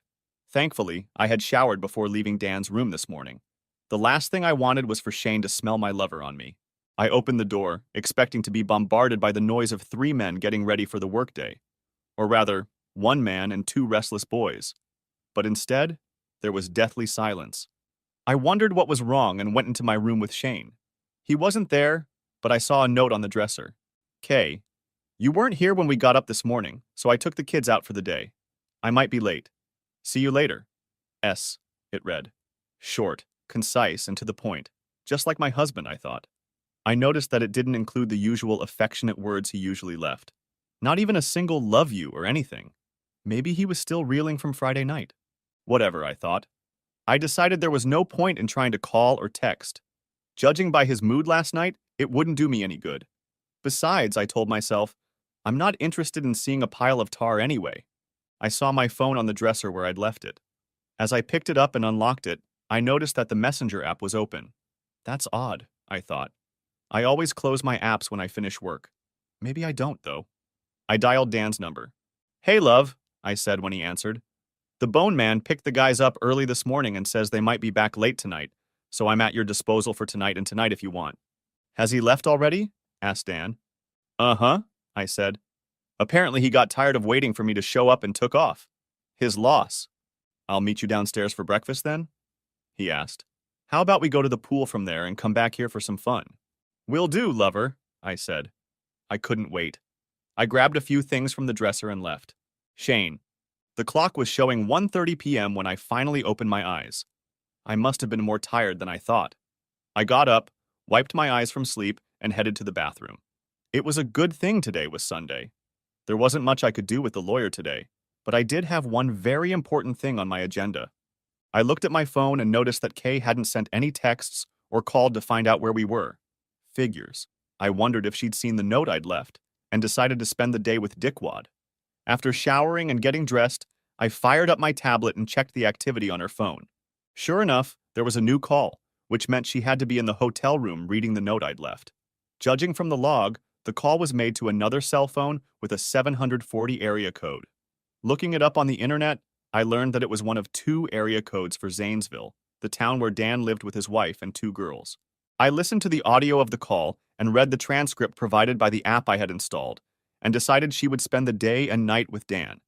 Thankfully, I had showered before leaving Dan's room this morning. The last thing I wanted was for Shane to smell my lover on me. I opened the door, expecting to be bombarded by the noise of 3 men getting ready for the workday. Or rather, 1 man and 2 restless boys. But instead, there was deathly silence. I wondered what was wrong and went into my room with Shane. He wasn't there, but I saw a note on the dresser. "Kay, you weren't here when we got up this morning, so I took the kids out for the day. I might be late. See you later." S, it read. Short, concise, and to the point. Just like my husband, I thought. I noticed that it didn't include the usual affectionate words he usually left. Not even a single "love you" or anything. Maybe he was still reeling from Friday night. Whatever, I thought. I decided there was no point in trying to call or text. Judging by his mood last night, it wouldn't do me any good. Besides, I told myself, I'm not interested in seeing a pile of tar anyway. I saw my phone on the dresser where I'd left it. As I picked it up and unlocked it, I noticed that the Messenger app was open. That's odd, I thought. I always close my apps when I finish work. Maybe I don't, though. I dialed Dan's number. "Hey, love," I said when he answered. "The Bone Man picked the guys up early this morning and says they might be back late tonight, so I'm at your disposal for tonight and tonight if you want." "Has he left already?" asked Dan. "Uh-huh," I said. "Apparently he got tired of waiting for me to show up and took off. His loss." "I'll meet you downstairs for breakfast then?" he asked. "How about we go to the pool from there and come back here for some fun?" "Will do, lover," I said. I couldn't wait. I grabbed a few things from the dresser and left. Shane. The clock was showing 1:30 p.m. when I finally opened my eyes. I must have been more tired than I thought. I got up, wiped my eyes from sleep, and headed to the bathroom. It was a good thing today was Sunday. There wasn't much I could do with the lawyer today, but I did have one very important thing on my agenda. I looked at my phone and noticed that Kay hadn't sent any texts or called to find out where we were. Figures. I wondered if she'd seen the note I'd left and decided to spend the day with Dickwad. After showering and getting dressed, I fired up my tablet and checked the activity on her phone. Sure enough, there was a new call, which meant she had to be in the hotel room reading the note I'd left. Judging from the log, the call was made to another cell phone with a 740 area code. Looking it up on the internet, I learned that it was one of 2 area codes for Zanesville, the town where Dan lived with his wife and 2 girls. I listened to the audio of the call and read the transcript provided by the app I had installed, and decided she would spend the day and night with Dan.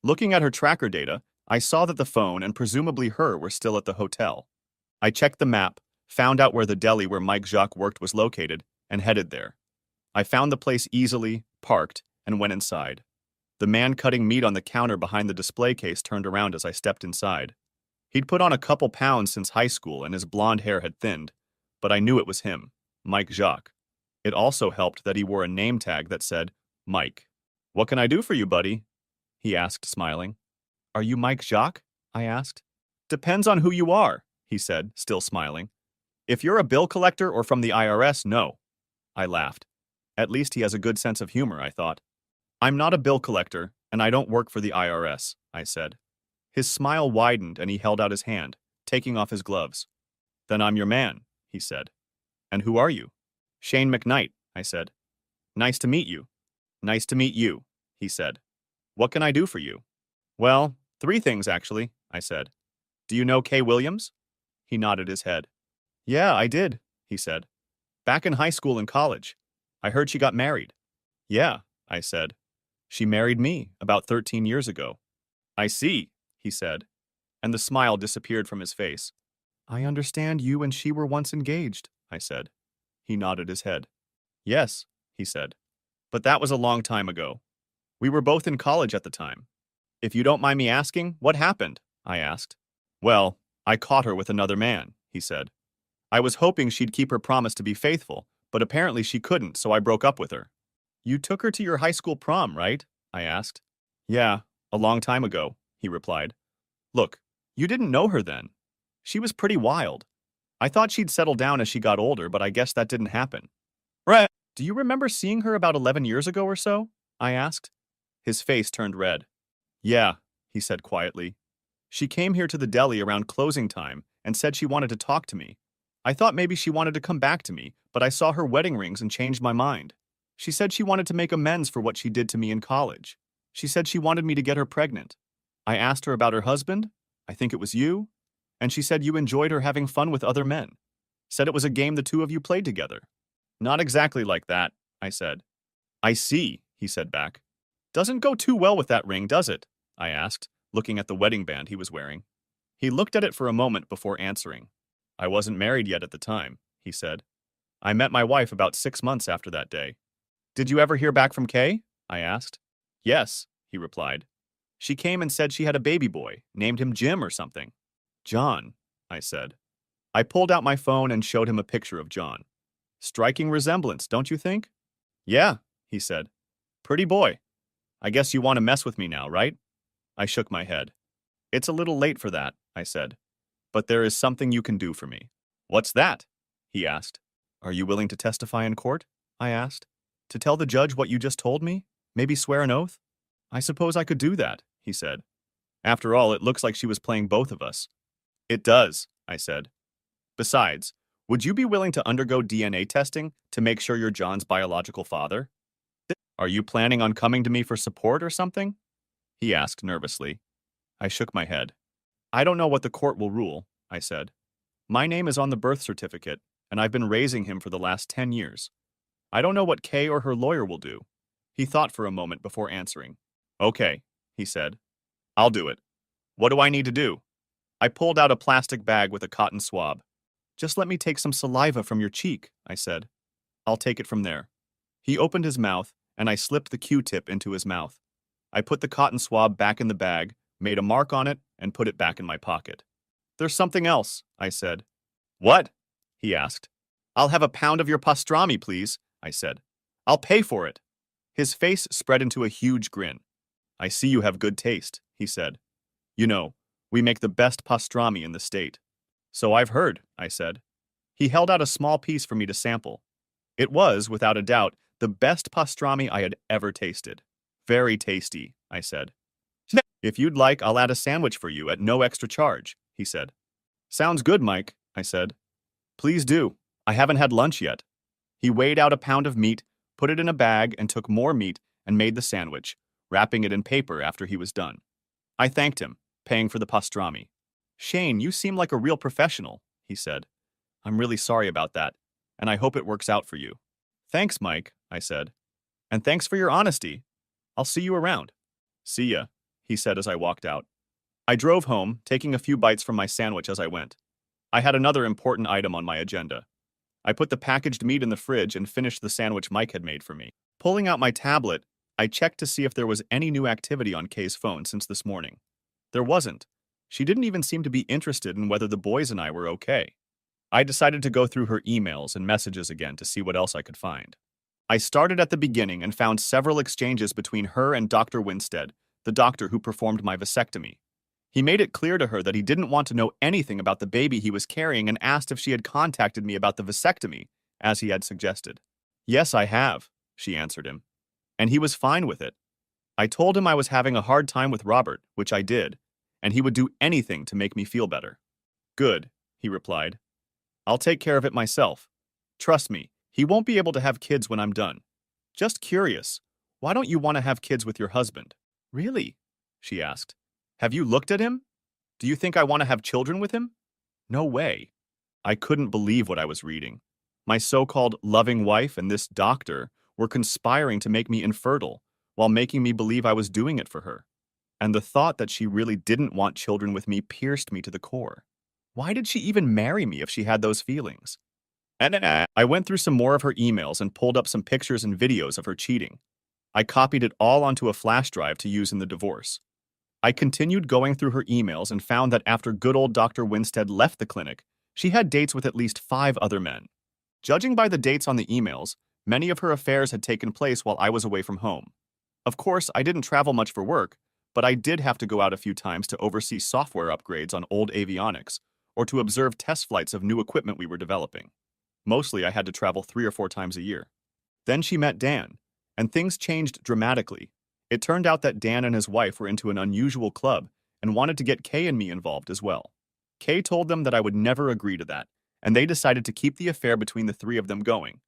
Looking at her tracker data, I saw that the phone and presumably her were still at the hotel. I checked the map, found out where the deli where Mike Jacques worked was located, and headed there. I found the place easily, parked, and went inside. The man cutting meat on the counter behind the display case turned around as I stepped inside. He'd put on a couple pounds since high school and his blonde hair had thinned, but I knew it was him, Mike Jacques. It also helped that he wore a name tag that said, Mike. "What can I do for you, buddy?" he asked, smiling. Are you Mike Jacques? I asked. Depends on who you are, he said, still smiling. If you're a bill collector or from the IRS, no. I laughed. At least he has a good sense of humor, I thought. I'm not a bill collector, and I don't work for the IRS, I said. His smile widened and he held out his hand, taking off his gloves. Then I'm your man, he said. And who are you? Shane McKnight, I said. Nice to meet you. Nice to meet you, he said. What can I do for you? Well, 3 things actually, I said. Do you know Kay Williams? He nodded his head. Yeah, I did, he said. Back in high school and college. I heard she got married. Yeah, I said. She married me about 13 years ago. I see, he said, and the smile disappeared from his face. I understand you and she were once engaged, I said. He nodded his head. Yes, he said. But that was a long time ago. We were both in college at the time. If you don't mind me asking, what happened? I asked. Well, I caught her with another man, he said. I was hoping she'd keep her promise to be faithful, but apparently she couldn't, so I broke up with her. You took her to your high school prom, right? I asked. Yeah, a long time ago, he replied. Look, you didn't know her then. She was pretty wild. I thought she'd settle down as she got older, but I guess that didn't happen. Right. Do you remember seeing her about 11 years ago or so? I asked. His face turned red. Yeah, he said quietly. She came here to the deli around closing time and said she wanted to talk to me. I thought maybe she wanted to come back to me, but I saw her wedding rings and changed my mind. She said she wanted to make amends for what she did to me in college. She said she wanted me to get her pregnant. I asked her about her husband, I think it was you, and she said you enjoyed her having fun with other men. Said it was a game the 2 of you played together. Not exactly like that, I said. I see, he said back. Doesn't go too well with that ring, does it? I asked, looking at the wedding band he was wearing. He looked at it for a moment before answering. I wasn't married yet at the time, he said. I met my wife about 6 months after that day. Did you ever hear back from Kay? I asked. Yes, he replied. She came and said she had a baby boy, named him Jim or something. John, I said. I pulled out my phone and showed him a picture of John. Striking resemblance, don't you think? Yeah, he said. Pretty boy. I guess you want to mess with me now, right? I shook my head. It's a little late for that, I said. But there is something you can do for me. What's that? He asked. Are you willing to testify in court? I asked. To tell the judge what you just told me? Maybe swear an oath? I suppose I could do that, he said. After all, it looks like she was playing both of us. It does, I said. Besides, would you be willing to undergo DNA testing to make sure you're John's biological father? Are you planning on coming to me for support or something? He asked nervously. I shook my head. I don't know what the court will rule, I said. My name is on the birth certificate, and I've been raising him for the last 10 years. I don't know what Kay or her lawyer will do. He thought for a moment before answering. Okay, he said. I'll do it. What do I need to do? I pulled out a plastic bag with a cotton swab. Just let me take some saliva from your cheek, I said. I'll take it from there. He opened his mouth, and I slipped the Q-tip into his mouth. I put the cotton swab back in the bag, made a mark on it, and put it back in my pocket. There's something else, I said. What? He asked. I'll have a pound of your pastrami, please, I said. I'll pay for it. His face spread into a huge grin. I see you have good taste, he said. You know, we make the best pastrami in the state. So I've heard, I said. He held out a small piece for me to sample. It was, without a doubt, the best pastrami I had ever tasted. Very tasty, I said. If you'd like, I'll add a sandwich for you at no extra charge, he said. Sounds good, Mike, I said. Please do. I haven't had lunch yet. He weighed out a pound of meat, put it in a bag, and took more meat and made the sandwich, wrapping it in paper after he was done. I thanked him, paying for the pastrami. Shane, you seem like a real professional, he said. I'm really sorry about that, and I hope it works out for you. Thanks, Mike, I said. And thanks for your honesty. I'll see you around. See ya, he said as I walked out. I drove home, taking a few bites from my sandwich as I went. I had another important item on my agenda. I put the packaged meat in the fridge and finished the sandwich Mike had made for me. Pulling out my tablet, I checked to see if there was any new activity on Kay's phone since this morning. There wasn't. She didn't even seem to be interested in whether the boys and I were okay. I decided to go through her emails and messages again to see what else I could find. I started at the beginning and found several exchanges between her and Dr. Winstead, the doctor who performed my vasectomy. He made it clear to her that he didn't want to know anything about the baby he was carrying and asked if she had contacted me about the vasectomy, as he had suggested. Yes, I have, she answered him. And he was fine with it. I told him I was having a hard time with Robert, which I did, and he would do anything to make me feel better. Good, he replied. I'll take care of it myself. Trust me, he won't be able to have kids when I'm done. Just curious, why don't you want to have kids with your husband? Really? She asked. Have you looked at him? Do you think I want to have children with him? No way. I couldn't believe what I was reading. My so-called loving wife and this doctor were conspiring to make me infertile while making me believe I was doing it for her. And the thought that she really didn't want children with me pierced me to the core. Why did she even marry me if she had those feelings? And I went through some more of her emails and pulled up some pictures and videos of her cheating. I copied it all onto a flash drive to use in the divorce. I continued going through her emails and found that after good old Dr. Winstead left the clinic, she had dates with at least 5 other men. Judging by the dates on the emails, many of her affairs had taken place while I was away from home. Of course, I didn't travel much for work, but I did have to go out a few times to oversee software upgrades on old avionics or to observe test flights of new equipment we were developing. Mostly, I had to travel 3 or 4 times a year. Then she met Dan, and things changed dramatically. It turned out that Dan and his wife were into an unusual club and wanted to get Kay and me involved as well. Kay told them that I would never agree to that, and they decided to keep the affair between the 3 of them going.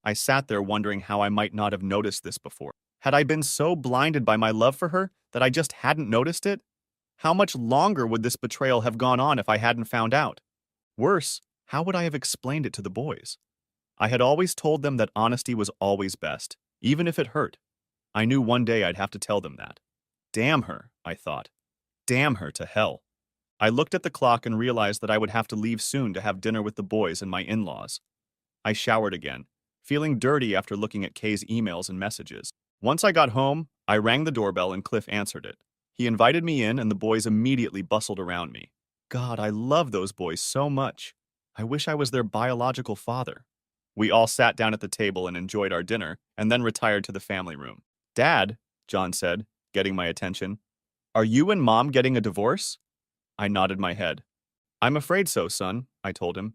I sat there wondering how I might not have noticed this before. Had I been so blinded by my love for her that I just hadn't noticed it? How much longer would this betrayal have gone on if I hadn't found out? Worse, how would I have explained it to the boys? I had always told them that honesty was always best, even if it hurt. I knew one day I'd have to tell them that. Damn her, I thought. Damn her to hell. I looked at the clock and realized that I would have to leave soon to have dinner with the boys and my in-laws. I showered again, feeling dirty after looking at Kay's emails and messages. Once I got home, I rang the doorbell and Cliff answered it. He invited me in and the boys immediately bustled around me. God, I love those boys so much. I wish I was their biological father. We all sat down at the table and enjoyed our dinner, and then retired to the family room. Dad, John said, getting my attention, are you and Mom getting a divorce? I nodded my head. I'm afraid so, son, I told him.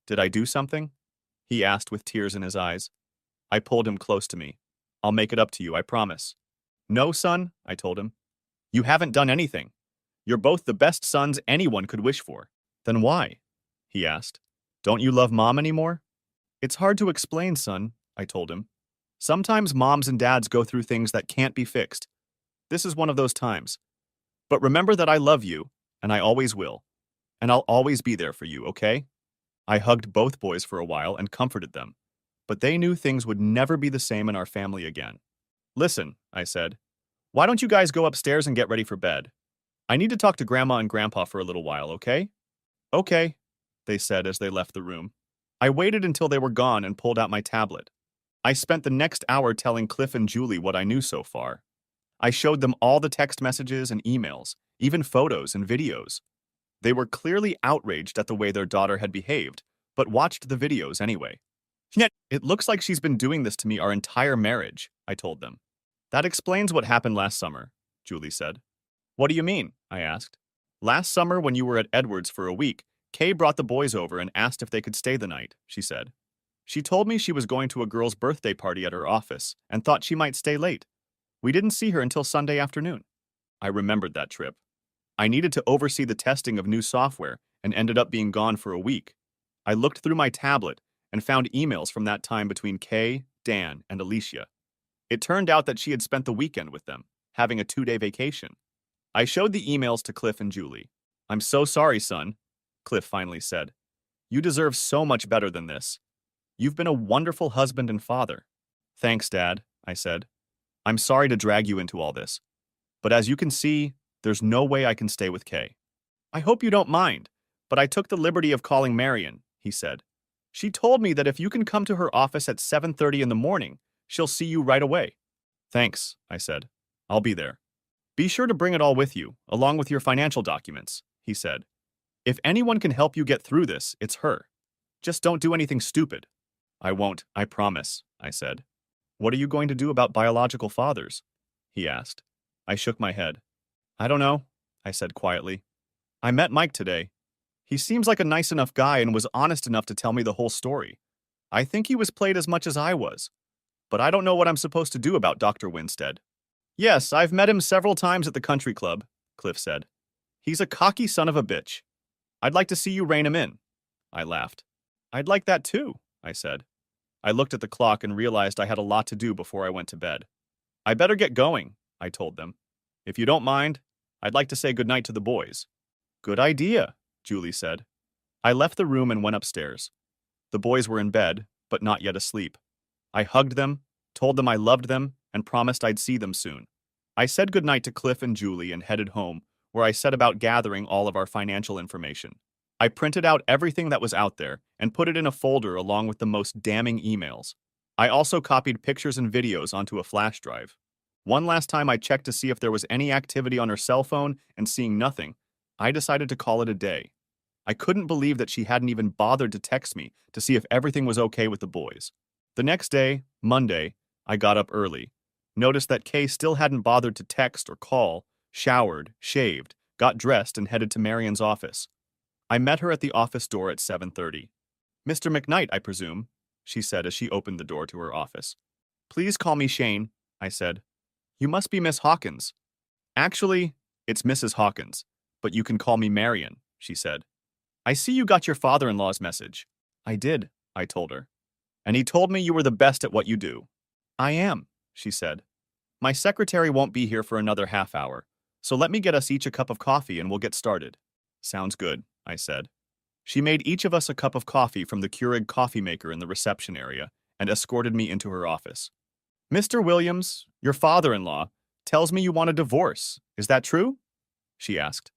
Did I do something? He asked with tears in his eyes. I pulled him close to me. I'll make it up to you, I promise. No, son, I told him. You haven't done anything. You're both the best sons anyone could wish for. Then why? He asked. Don't you love Mom anymore? It's hard to explain, son, I told him. Sometimes moms and dads go through things that can't be fixed. This is one of those times. But remember that I love you, and I always will. And I'll always be there for you, okay? I hugged both boys for a while and comforted them. But they knew things would never be the same in our family again. Listen, I said. Why don't you guys go upstairs and get ready for bed? I need to talk to Grandma and Grandpa for a little while, okay? Okay, they said as they left the room. I waited until they were gone and pulled out my tablet. I spent the next hour telling Cliff and Julie what I knew so far. I showed them all the text messages and emails, even photos and videos. They were clearly outraged at the way their daughter had behaved, but watched the videos anyway. Yet, it looks like she's been doing this to me our entire marriage, I told them. That explains what happened last summer, Julie said. What do you mean? I asked. Last summer when you were at Edwards for a week, Kay brought the boys over and asked if they could stay the night, she said. She told me she was going to a girl's birthday party at her office and thought she might stay late. We didn't see her until Sunday afternoon. I remembered that trip. I needed to oversee the testing of new software and ended up being gone for a week. I looked through my tablet and found emails from that time between Kay, Dan, and Alicia. It turned out that she had spent the weekend with them, having a 2-day vacation. I showed the emails to Cliff and Julie. I'm so sorry, son, Cliff finally said. You deserve so much better than this. You've been a wonderful husband and father. Thanks, Dad, I said. I'm sorry to drag you into all this. But as you can see, there's no way I can stay with Kay. I hope you don't mind, but I took the liberty of calling Marion, he said. She told me that if you can come to her office at 7:30 in the morning, she'll see you right away. Thanks, I said. I'll be there. Be sure to bring it all with you, along with your financial documents, he said. If anyone can help you get through this, it's her. Just don't do anything stupid. I won't, I promise, I said. What are you going to do about biological fathers? He asked. I shook my head. I don't know. I said quietly. I met Mike today. He seems like a nice enough guy and was honest enough to tell me the whole story. I think he was played as much as I was, but I don't know what I'm supposed to do about Dr. Winstead. Yes, I've met him several times at the country club, Cliff said. He's a cocky son of a bitch. I'd like to see you rein him in. I laughed. I'd like that too, I said. I looked at the clock and realized I had a lot to do before I went to bed. I better get going, I told them. If you don't mind, I'd like to say goodnight to the boys. Good idea, Julie said. I left the room and went upstairs. The boys were in bed, but not yet asleep. I hugged them, told them I loved them, and promised I'd see them soon. I said goodnight to Cliff and Julie and headed home, where I set about gathering all of our financial information. I printed out everything that was out there and put it in a folder along with the most damning emails. I also copied pictures and videos onto a flash drive. One last time I checked to see if there was any activity on her cell phone, and seeing nothing, I decided to call it a day. I couldn't believe that she hadn't even bothered to text me to see if everything was okay with the boys. The next day, Monday, I got up early, noticed that Kay still hadn't bothered to text or call, showered, shaved, got dressed, and headed to Marion's office. I met her at the office door at 7:30. Mr. McKnight, I presume, she said as she opened the door to her office. Please call me Shane, I said. You must be Miss Hawkins. Actually, it's Mrs. Hawkins, but you can call me Marion, she said. I see you got your father-in-law's message. I did, I told her. And he told me you were the best at what you do. I am, she said. My secretary won't be here for another half hour, so let me get us each a cup of coffee and we'll get started. Sounds good, I said. She made each of us a cup of coffee from the Keurig coffee maker in the reception area and escorted me into her office. Mr. Williams, your father-in-law, tells me you want a divorce. Is that true? She asked.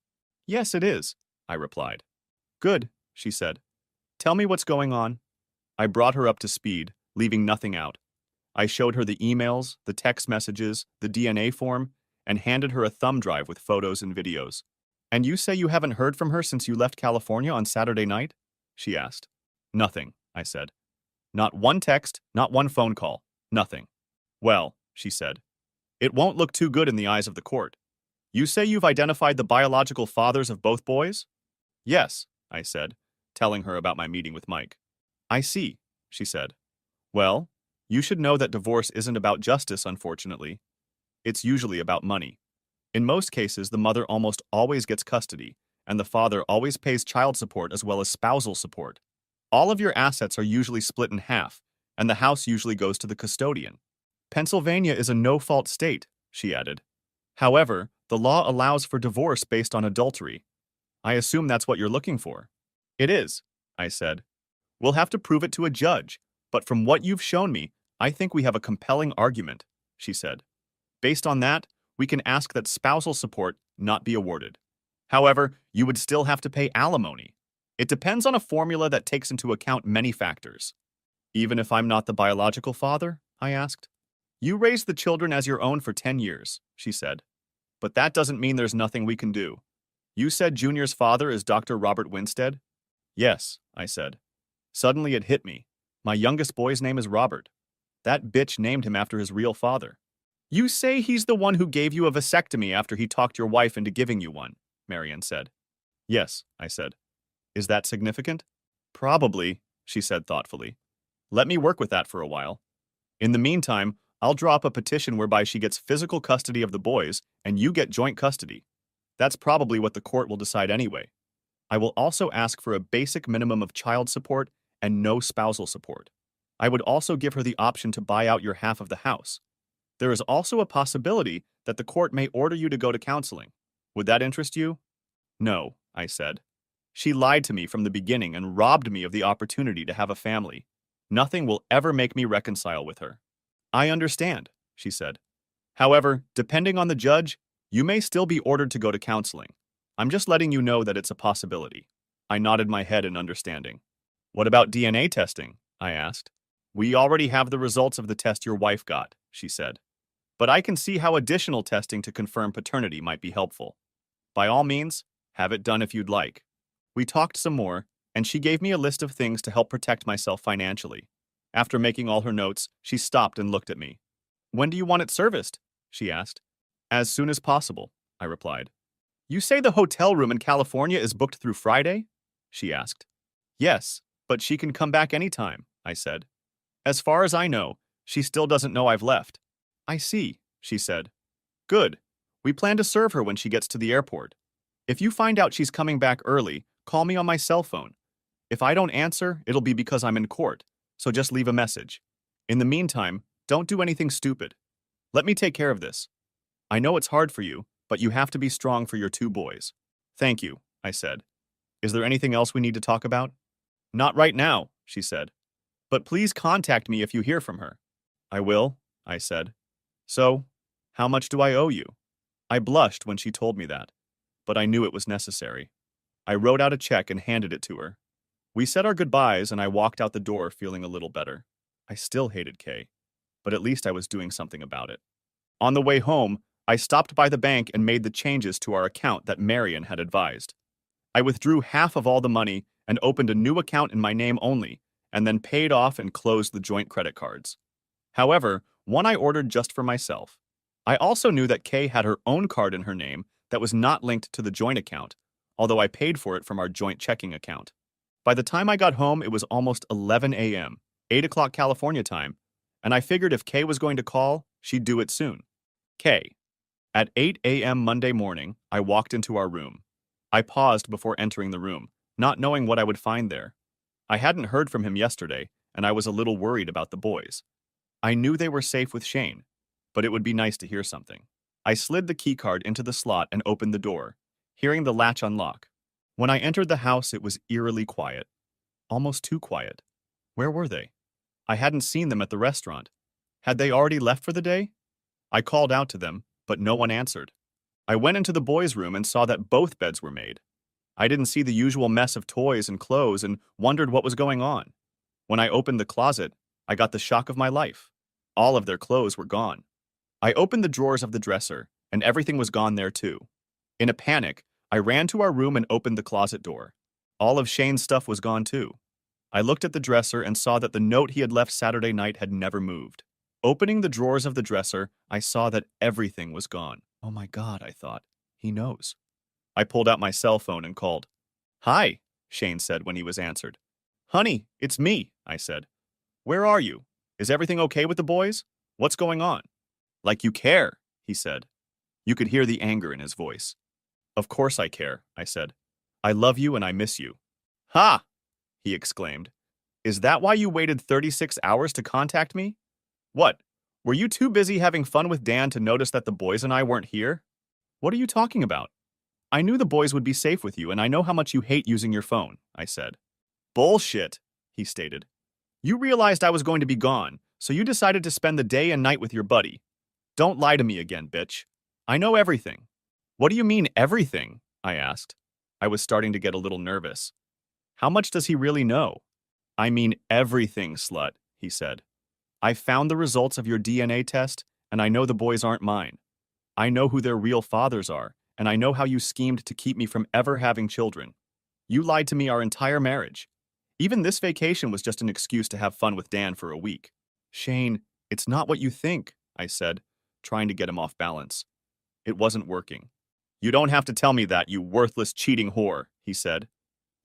Yes, it is, I replied. Good, she said. Tell me what's going on. I brought her up to speed, leaving nothing out. I showed her the emails, the text messages, the DNA form, and handed her a thumb drive with photos and videos. And you say you haven't heard from her since you left California on Saturday night? She asked. Nothing, I said. Not one text, not one phone call, nothing. Well, she said, it won't look too good in the eyes of the court. You say you've identified the biological fathers of both boys? Yes, I said, telling her about my meeting with Mike. I see, she said. Well, you should know that divorce isn't about justice, unfortunately. It's usually about money. In most cases, the mother almost always gets custody, and the father always pays child support as well as spousal support. All of your assets are usually split in half, and the house usually goes to the custodian. Pennsylvania is a no-fault state, she added. However, the law allows for divorce based on adultery. I assume that's what you're looking for. It is, I said. We'll have to prove it to a judge, but from what you've shown me, I think we have a compelling argument, she said. Based on that, we can ask that spousal support not be awarded. However, you would still have to pay alimony. It depends on a formula that takes into account many factors. Even if I'm not the biological father? I asked. You raised the children as your own for 10 years, she said. But that doesn't mean there's nothing we can do. You said Junior's father is Dr. Robert Winstead? Yes, I said. Suddenly it hit me. My youngest boy's name is Robert. That bitch named him after his real father. You say he's the one who gave you a vasectomy after he talked your wife into giving you one, Marion said. Yes, I said. Is that significant? Probably, she said thoughtfully. Let me work with that for a while. In the meantime, I'll draw up a petition whereby she gets physical custody of the boys and you get joint custody. That's probably what the court will decide anyway. I will also ask for a basic minimum of child support and no spousal support. I would also give her the option to buy out your half of the house. There is also a possibility that the court may order you to go to counseling. Would that interest you? No, I said. She lied to me from the beginning and robbed me of the opportunity to have a family. Nothing will ever make me reconcile with her. I understand, she said. However, depending on the judge, you may still be ordered to go to counseling. I'm just letting you know that it's a possibility. I nodded my head in understanding. What about DNA testing? I asked. We already have the results of the test your wife got, she said. But I can see how additional testing to confirm paternity might be helpful. By all means, have it done if you'd like. We talked some more, and she gave me a list of things to help protect myself financially. After making all her notes, she stopped and looked at me. When do you want it serviced? She asked. As soon as possible, I replied. You say the hotel room in California is booked through Friday? She asked. Yes, but she can come back anytime, I said. As far as I know, she still doesn't know I've left. I see, she said. Good. We plan to serve her when she gets to the airport. If you find out she's coming back early, call me on my cell phone. If I don't answer, it'll be because I'm in court, so just leave a message. In the meantime, don't do anything stupid. Let me take care of this. I know it's hard for you, but you have to be strong for your two boys. Thank you, I said. Is there anything else we need to talk about? Not right now, she said. But please contact me if you hear from her. I will, I said. So, how much do I owe you? I blushed when she told me that, but I knew it was necessary. I wrote out a check and handed it to her. We said our goodbyes and I walked out the door feeling a little better. I still hated Kay, but at least I was doing something about it. On the way home, I stopped by the bank and made the changes to our account that Marion had advised. I withdrew half of all the money and opened a new account in my name only, and then paid off and closed the joint credit cards. However, one I ordered just for myself. I also knew that Kay had her own card in her name that was not linked to the joint account, although I paid for it from our joint checking account. By the time I got home, it was almost 11 a.m., 8 o'clock California time, and I figured if Kay was going to call, she'd do it soon. Kay. At 8 a.m. Monday morning, I walked into our room. I paused before entering the room, not knowing what I would find there. I hadn't heard from him yesterday, and I was a little worried about the boys. I knew they were safe with Shane, but it would be nice to hear something. I slid the keycard into the slot and opened the door, hearing the latch unlock. When I entered the house, it was eerily quiet. Almost too quiet. Where were they? I hadn't seen them at the restaurant. Had they already left for the day? I called out to them, but no one answered. I went into the boys' room and saw that both beds were made. I didn't see the usual mess of toys and clothes and wondered what was going on. When I opened the closet, I got the shock of my life. All of their clothes were gone. I opened the drawers of the dresser, and everything was gone there too. In a panic, I ran to our room and opened the closet door. All of Shane's stuff was gone too. I looked at the dresser and saw that the note he had left Saturday night had never moved. Opening the drawers of the dresser, I saw that everything was gone. Oh my God, I thought. He knows. I pulled out my cell phone and called. Hi, Shane said when he was answered. Honey, it's me, I said. Where are you? Is everything okay with the boys? What's going on? Like you care, he said. You could hear the anger in his voice. Of course I care, I said. I love you and I miss you. Ha! He exclaimed. Is that why you waited 36 hours to contact me? What? Were you too busy having fun with Dan to notice that the boys and I weren't here? What are you talking about? I knew the boys would be safe with you, and I know how much you hate using your phone, I said. Bullshit, he stated. You realized I was going to be gone, so you decided to spend the day and night with your buddy. Don't lie to me again, bitch. I know everything. What do you mean, everything? I asked. I was starting to get a little nervous. How much does he really know? I mean everything, slut, he said. I found the results of your DNA test, and I know the boys aren't mine. I know who their real fathers are, and I know how you schemed to keep me from ever having children. You lied to me our entire marriage. Even this vacation was just an excuse to have fun with Dan for a week. Shane, it's not what you think, I said, trying to get him off balance. It wasn't working. You don't have to tell me that, you worthless, cheating whore, he said.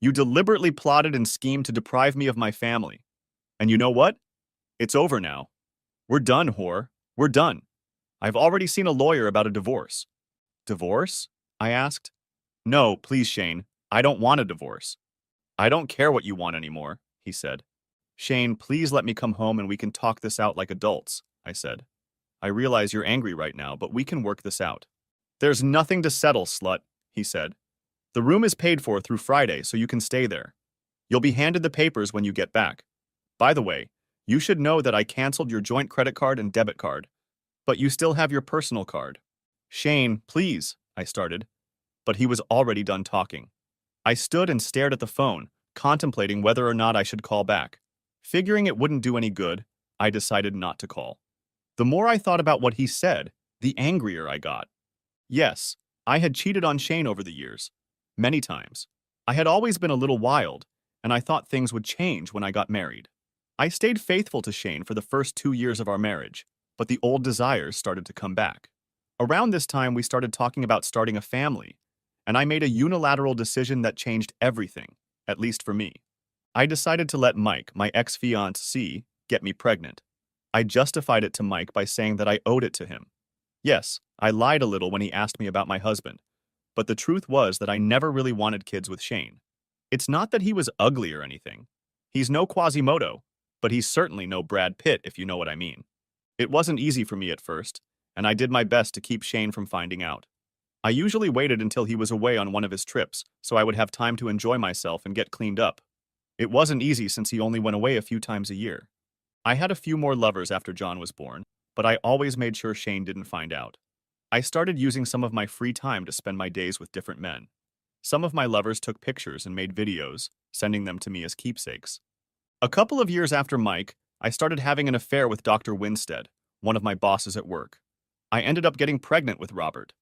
You deliberately plotted and schemed to deprive me of my family. And you know what? It's over now. We're done, whore. We're done. I've already seen a lawyer about a divorce. Divorce? I asked. No, please, Shane. I don't want a divorce. I don't care what you want anymore, he said. Shane, please let me come home and we can talk this out like adults, I said. I realize you're angry right now, but we can work this out. There's nothing to settle, slut, he said. The room is paid for through Friday, so you can stay there. You'll be handed the papers when you get back. By the way, you should know that I canceled your joint credit card and debit card, but you still have your personal card. Shane, please, I started, but he was already done talking. I stood and stared at the phone, contemplating whether or not I should call back. Figuring it wouldn't do any good, I decided not to call. The more I thought about what he said, the angrier I got. Yes, I had cheated on Shane over the years. Many times. I had always been a little wild, and I thought things would change when I got married. I stayed faithful to Shane for the first 2 years of our marriage, but the old desires started to come back. Around this time, we started talking about starting a family, and I made a unilateral decision that changed everything, at least for me. I decided to let Mike, my ex-fiancé, get me pregnant. I justified it to Mike by saying that I owed it to him. Yes, I lied a little when he asked me about my husband, but the truth was that I never really wanted kids with Shane. It's not that he was ugly or anything. He's no Quasimodo, but he's certainly no Brad Pitt, if you know what I mean. It wasn't easy for me at first, and I did my best to keep Shane from finding out. I usually waited until he was away on one of his trips, so I would have time to enjoy myself and get cleaned up. It wasn't easy since he only went away a few times a year. I had a few more lovers after John was born, but I always made sure Shane didn't find out. I started using some of my free time to spend my days with different men. Some of my lovers took pictures and made videos, sending them to me as keepsakes. A couple of years after Mike, I started having an affair with Dr. Winstead, one of my bosses at work. I ended up getting pregnant with Robert.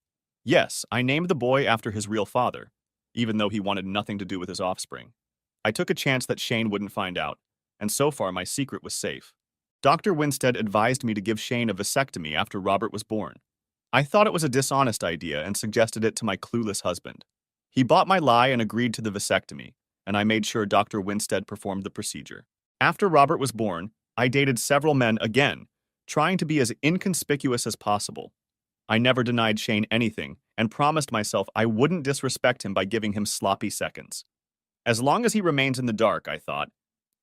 Yes, I named the boy after his real father, even though he wanted nothing to do with his offspring. I took a chance that Shane wouldn't find out, and so far my secret was safe. Dr. Winstead advised me to give Shane a vasectomy after Robert was born. I thought it was a dishonest idea and suggested it to my clueless husband. He bought my lie and agreed to the vasectomy, and I made sure Dr. Winstead performed the procedure. After Robert was born, I dated several men again, trying to be as inconspicuous as possible. I never denied Shane anything and promised myself I wouldn't disrespect him by giving him sloppy seconds. As long as he remains in the dark, I thought,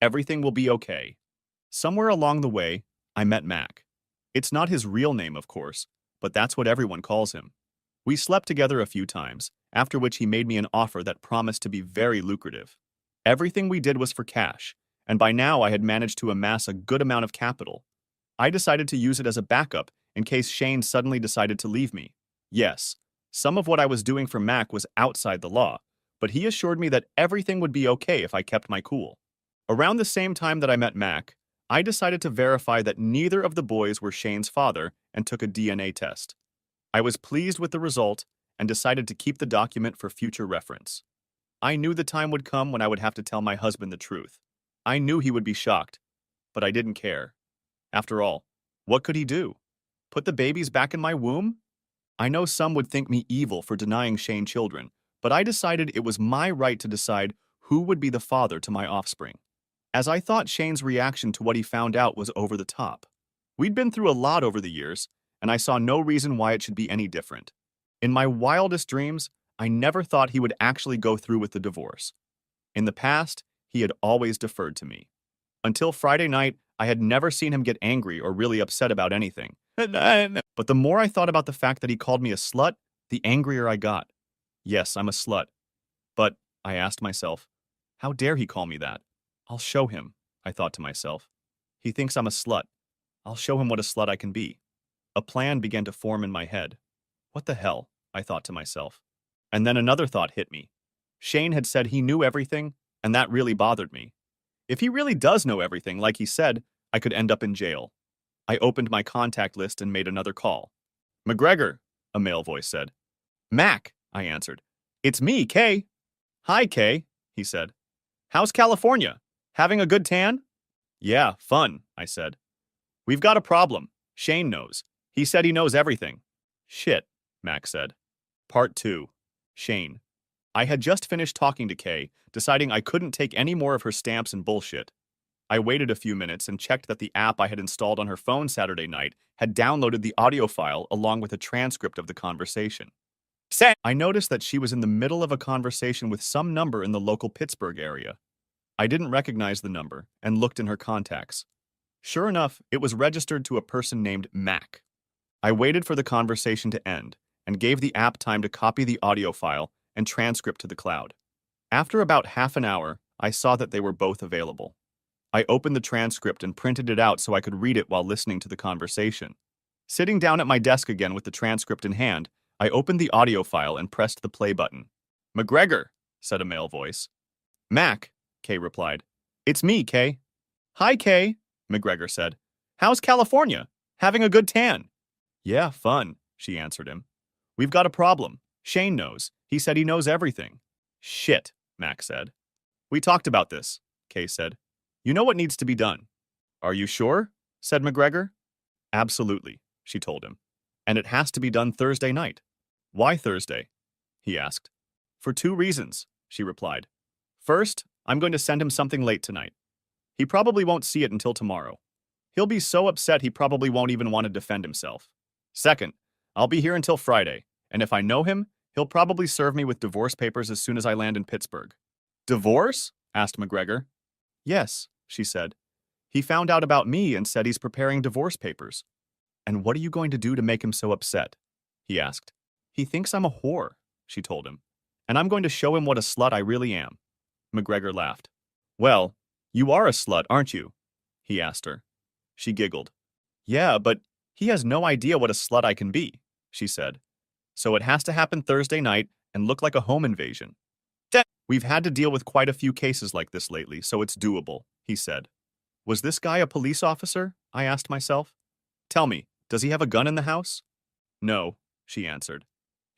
everything will be okay. Somewhere along the way, I met Mac. It's not his real name, of course, but that's what everyone calls him. We slept together a few times, after which he made me an offer that promised to be very lucrative. Everything we did was for cash, and by now I had managed to amass a good amount of capital. I decided to use it as a backup in case Shane suddenly decided to leave me. Yes, some of what I was doing for Mac was outside the law, but he assured me that everything would be okay if I kept my cool. Around the same time that I met Mac, I decided to verify that neither of the boys were Shane's father and took a DNA test. I was pleased with the result and decided to keep the document for future reference. I knew the time would come when I would have to tell my husband the truth. I knew he would be shocked, but I didn't care. After all, what could he do? Put the babies back in my womb? I know some would think me evil for denying Shane children, but I decided it was my right to decide who would be the father to my offspring, as I thought Shane's reaction to what he found out was over the top. We'd been through a lot over the years, and I saw no reason why it should be any different. In my wildest dreams, I never thought he would actually go through with the divorce. In the past, he had always deferred to me. Until Friday night, I had never seen him get angry or really upset about anything. But the more I thought about the fact that he called me a slut, the angrier I got. Yes, I'm a slut. But, I asked myself, how dare he call me that? I'll show him, I thought to myself. He thinks I'm a slut. I'll show him what a slut I can be. A plan began to form in my head. What the hell, I thought to myself. And then another thought hit me. Shane had said he knew everything, and that really bothered me. If he really does know everything, like he said, I could end up in jail. I opened my contact list and made another call. McGregor, a male voice said. Mac, I answered. It's me, Kay. Hi, Kay, he said. How's California? Having a good tan? Yeah, fun, I said. We've got a problem. Shane knows. He said he knows everything. Shit, Mac said. Part 2. Shane. I had just finished talking to Kay, deciding I couldn't take any more of her stamps and bullshit. I waited a few minutes and checked that the app I had installed on her phone Saturday night had downloaded the audio file along with a transcript of the conversation. I noticed that she was in the middle of a conversation with some number in the local Pittsburgh area. I didn't recognize the number and looked in her contacts. Sure enough, it was registered to a person named Mac. I waited for the conversation to end and gave the app time to copy the audio file and transcript to the cloud. After about half an hour, I saw that they were both available. I opened the transcript and printed it out so I could read it while listening to the conversation. Sitting down at my desk again with the transcript in hand, I opened the audio file and pressed the play button. McGregor, said a male voice. Mac, Kay replied. It's me, Kay. Hi, Kay, McGregor said. How's California? Having a good tan? Yeah, fun, she answered him. We've got a problem. Shane knows. He said he knows everything. Shit, Mac said. We talked about this, Kay said. You know what needs to be done. Are you sure? Said McGregor. Absolutely, she told him. And it has to be done Thursday night. Why Thursday? He asked. For 2 reasons, she replied. First, I'm going to send him something late tonight. He probably won't see it until tomorrow. He'll be so upset he probably won't even want to defend himself. Second, I'll be here until Friday, and if I know him, he'll probably serve me with divorce papers as soon as I land in Pittsburgh. Divorce? Asked McGregor. Yes, she said. He found out about me and said he's preparing divorce papers. And what are you going to do to make him so upset? He asked. He thinks I'm a whore, she told him. And I'm going to show him what a slut I really am. McGregor laughed. Well, you are a slut, aren't you? He asked her. She giggled. Yeah, but he has no idea what a slut I can be, she said. So it has to happen Thursday night and look like a home invasion. We've had to deal with quite a few cases like this lately, so it's doable, he said. Was this guy a police officer? I asked myself. Tell me, does he have a gun in the house? No, she answered.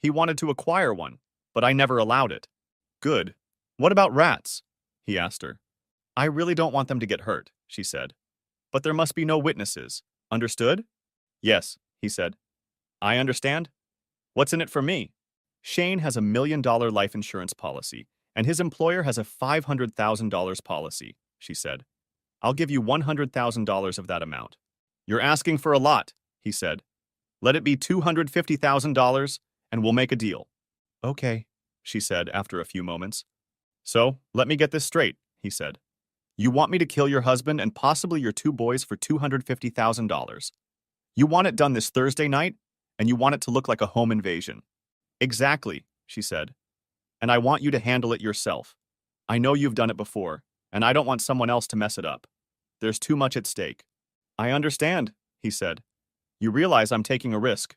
He wanted to acquire one, but I never allowed it. Good. What about rats? He asked her. I really don't want them to get hurt, she said. But there must be no witnesses. Understood? Yes, he said. I understand. What's in it for me? Shane has $1 million life insurance policy, and his employer has a $500,000 policy, she said. I'll give you $100,000 of that amount. You're asking for a lot, he said. Let it be $250,000, and we'll make a deal. Okay, she said after a few moments. So, let me get this straight, he said. You want me to kill your husband and possibly your 2 boys for $250,000. You want it done this Thursday night, and you want it to look like a home invasion. Exactly, she said. And I want you to handle it yourself. I know you've done it before, and I don't want someone else to mess it up. There's too much at stake. I understand, he said. You realize I'm taking a risk.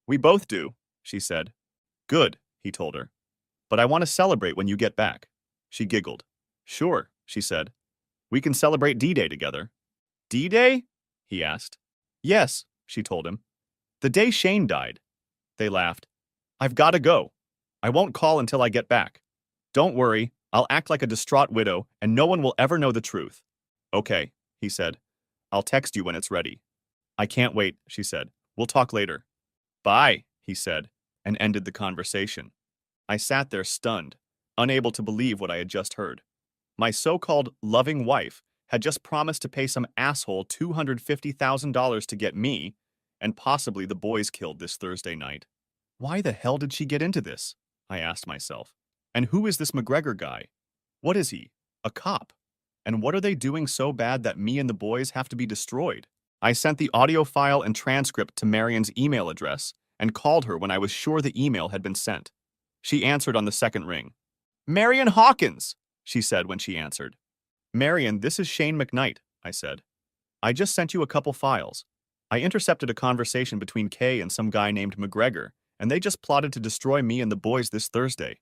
We both do, she said. Good, he told her. But I want to celebrate when you get back. She giggled. Sure, she said. We can celebrate D-Day together. D-Day? He asked. Yes, she told him. The day Shane died. They laughed. I've got to go. I won't call until I get back. Don't worry, I'll act like a distraught widow and no one will ever know the truth. Okay, he said. I'll text you when it's ready. I can't wait, she said. We'll talk later. Bye, he said, and ended the conversation. I sat there stunned, unable to believe what I had just heard. My so-called loving wife had just promised to pay some asshole $250,000 to get me, and possibly the boys killed this Thursday night. Why the hell did she get into this? I asked myself. And who is this McGregor guy? What is he? A cop? And what are they doing so bad that me and the boys have to be destroyed? I sent the audio file and transcript to Marion's email address and called her when I was sure the email had been sent. She answered on the second ring. Marion Hawkins, she said when she answered. Marion, this is Shane McKnight, I said. I just sent you a couple files. I intercepted a conversation between Kay and some guy named McGregor, and they just plotted to destroy me and the boys this Thursday.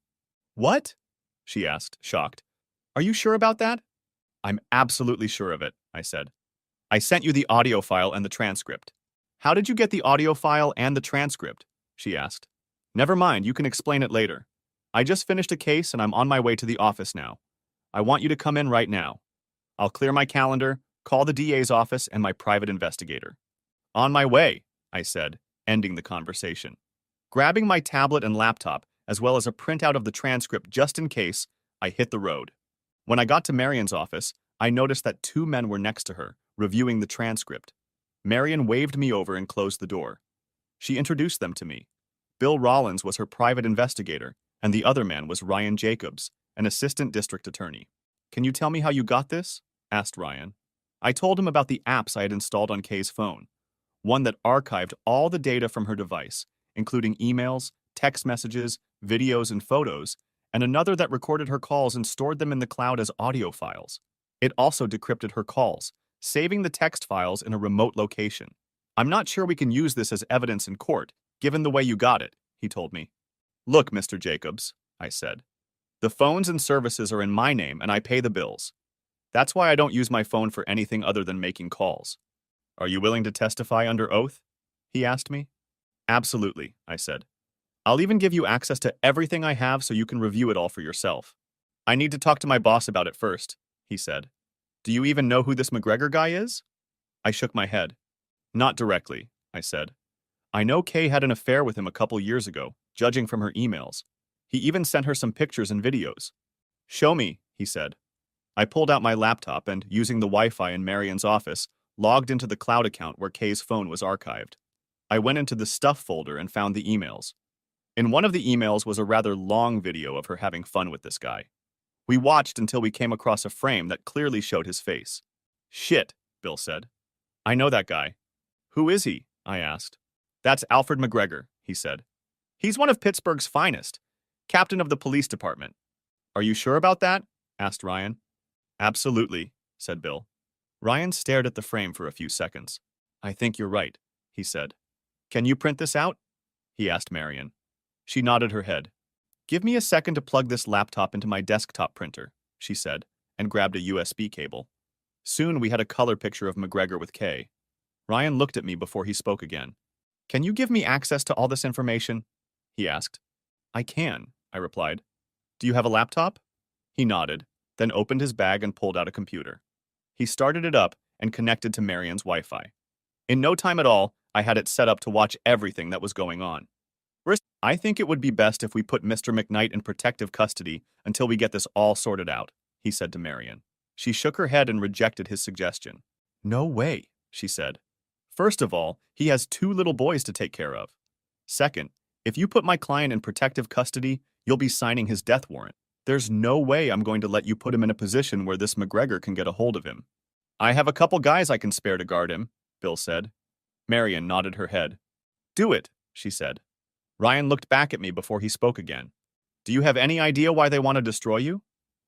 What? She asked, shocked. Are you sure about that? I'm absolutely sure of it, I said. I sent you the audio file and the transcript. How did you get the audio file and the transcript? She asked. Never mind, you can explain it later. I just finished a case and I'm on my way to the office now. I want you to come in right now. I'll clear my calendar, call the DA's office and my private investigator. On my way, I said, ending the conversation. Grabbing my tablet and laptop, as well as a printout of the transcript just in case, I hit the road. When I got to Marion's office, I noticed that 2 men were next to her, reviewing the transcript. Marion waved me over and closed the door. She introduced them to me. Bill Rollins was her private investigator, and the other man was Ryan Jacobs, an assistant district attorney. Can you tell me how you got this? Asked Ryan. I told him about the apps I had installed on Kay's phone, one that archived all the data from her device, including emails, text messages, videos, and photos, and another that recorded her calls and stored them in the cloud as audio files. It also decrypted her calls, saving the text files in a remote location. I'm not sure we can use this as evidence in court, given the way you got it, he told me. Look, Mr. Jacobs, I said. The phones and services are in my name and I pay the bills. That's why I don't use my phone for anything other than making calls. Are you willing to testify under oath? He asked me. Absolutely, I said. I'll even give you access to everything I have so you can review it all for yourself. I need to talk to my boss about it first, he said. Do you even know who this McGregor guy is? I shook my head. Not directly, I said. I know Kay had an affair with him a couple years ago, judging from her emails. He even sent her some pictures and videos. Show me, he said. I pulled out my laptop and, using the Wi-Fi in Marion's office, logged into the cloud account where Kay's phone was archived. I went into the stuff folder and found the emails. In one of the emails was a rather long video of her having fun with this guy. We watched until we came across a frame that clearly showed his face. Shit, Bill said. I know that guy. Who is he? I asked. That's Alfred McGregor, he said. He's one of Pittsburgh's finest, captain of the police department. Are you sure about that? Asked Ryan. Absolutely, said Bill. Ryan stared at the frame for a few seconds. I think you're right, he said. Can you print this out? He asked Marion. She nodded her head. Give me a second to plug this laptop into my desktop printer, she said, and grabbed a USB cable. Soon we had a color picture of McGregor with Kay. Ryan looked at me before he spoke again. Can you give me access to all this information? He asked. I can, I replied. Do you have a laptop? He nodded, then opened his bag and pulled out a computer. He started it up and connected to Marion's Wi-Fi. In no time at all, I had it set up to watch everything that was going on. I think it would be best if we put Mr. McKnight in protective custody until we get this all sorted out, he said to Marion. She shook her head and rejected his suggestion. No way, she said. First of all, he has 2 little boys to take care of. Second, if you put my client in protective custody, you'll be signing his death warrant. There's no way I'm going to let you put him in a position where this McGregor can get a hold of him. I have a couple guys I can spare to guard him, Bill said. Marion nodded her head. Do it, she said. Ryan looked back at me before he spoke again. Do you have any idea why they want to destroy you?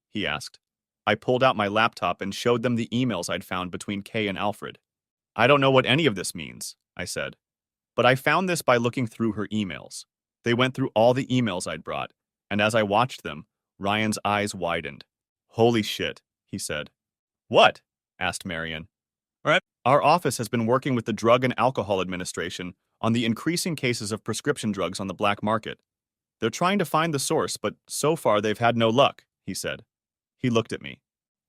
He asked. I pulled out my laptop and showed them the emails I'd found between Kay and Alfred. I don't know what any of this means, I said. But I found this by looking through her emails. They went through all the emails I'd brought, and as I watched them, Ryan's eyes widened. Holy shit, he said. What? Asked Marion. Our office has been working with the Drug and Alcohol Administration on the increasing cases of prescription drugs on the black market. They're trying to find the source, but so far they've had no luck, he said. He looked at me.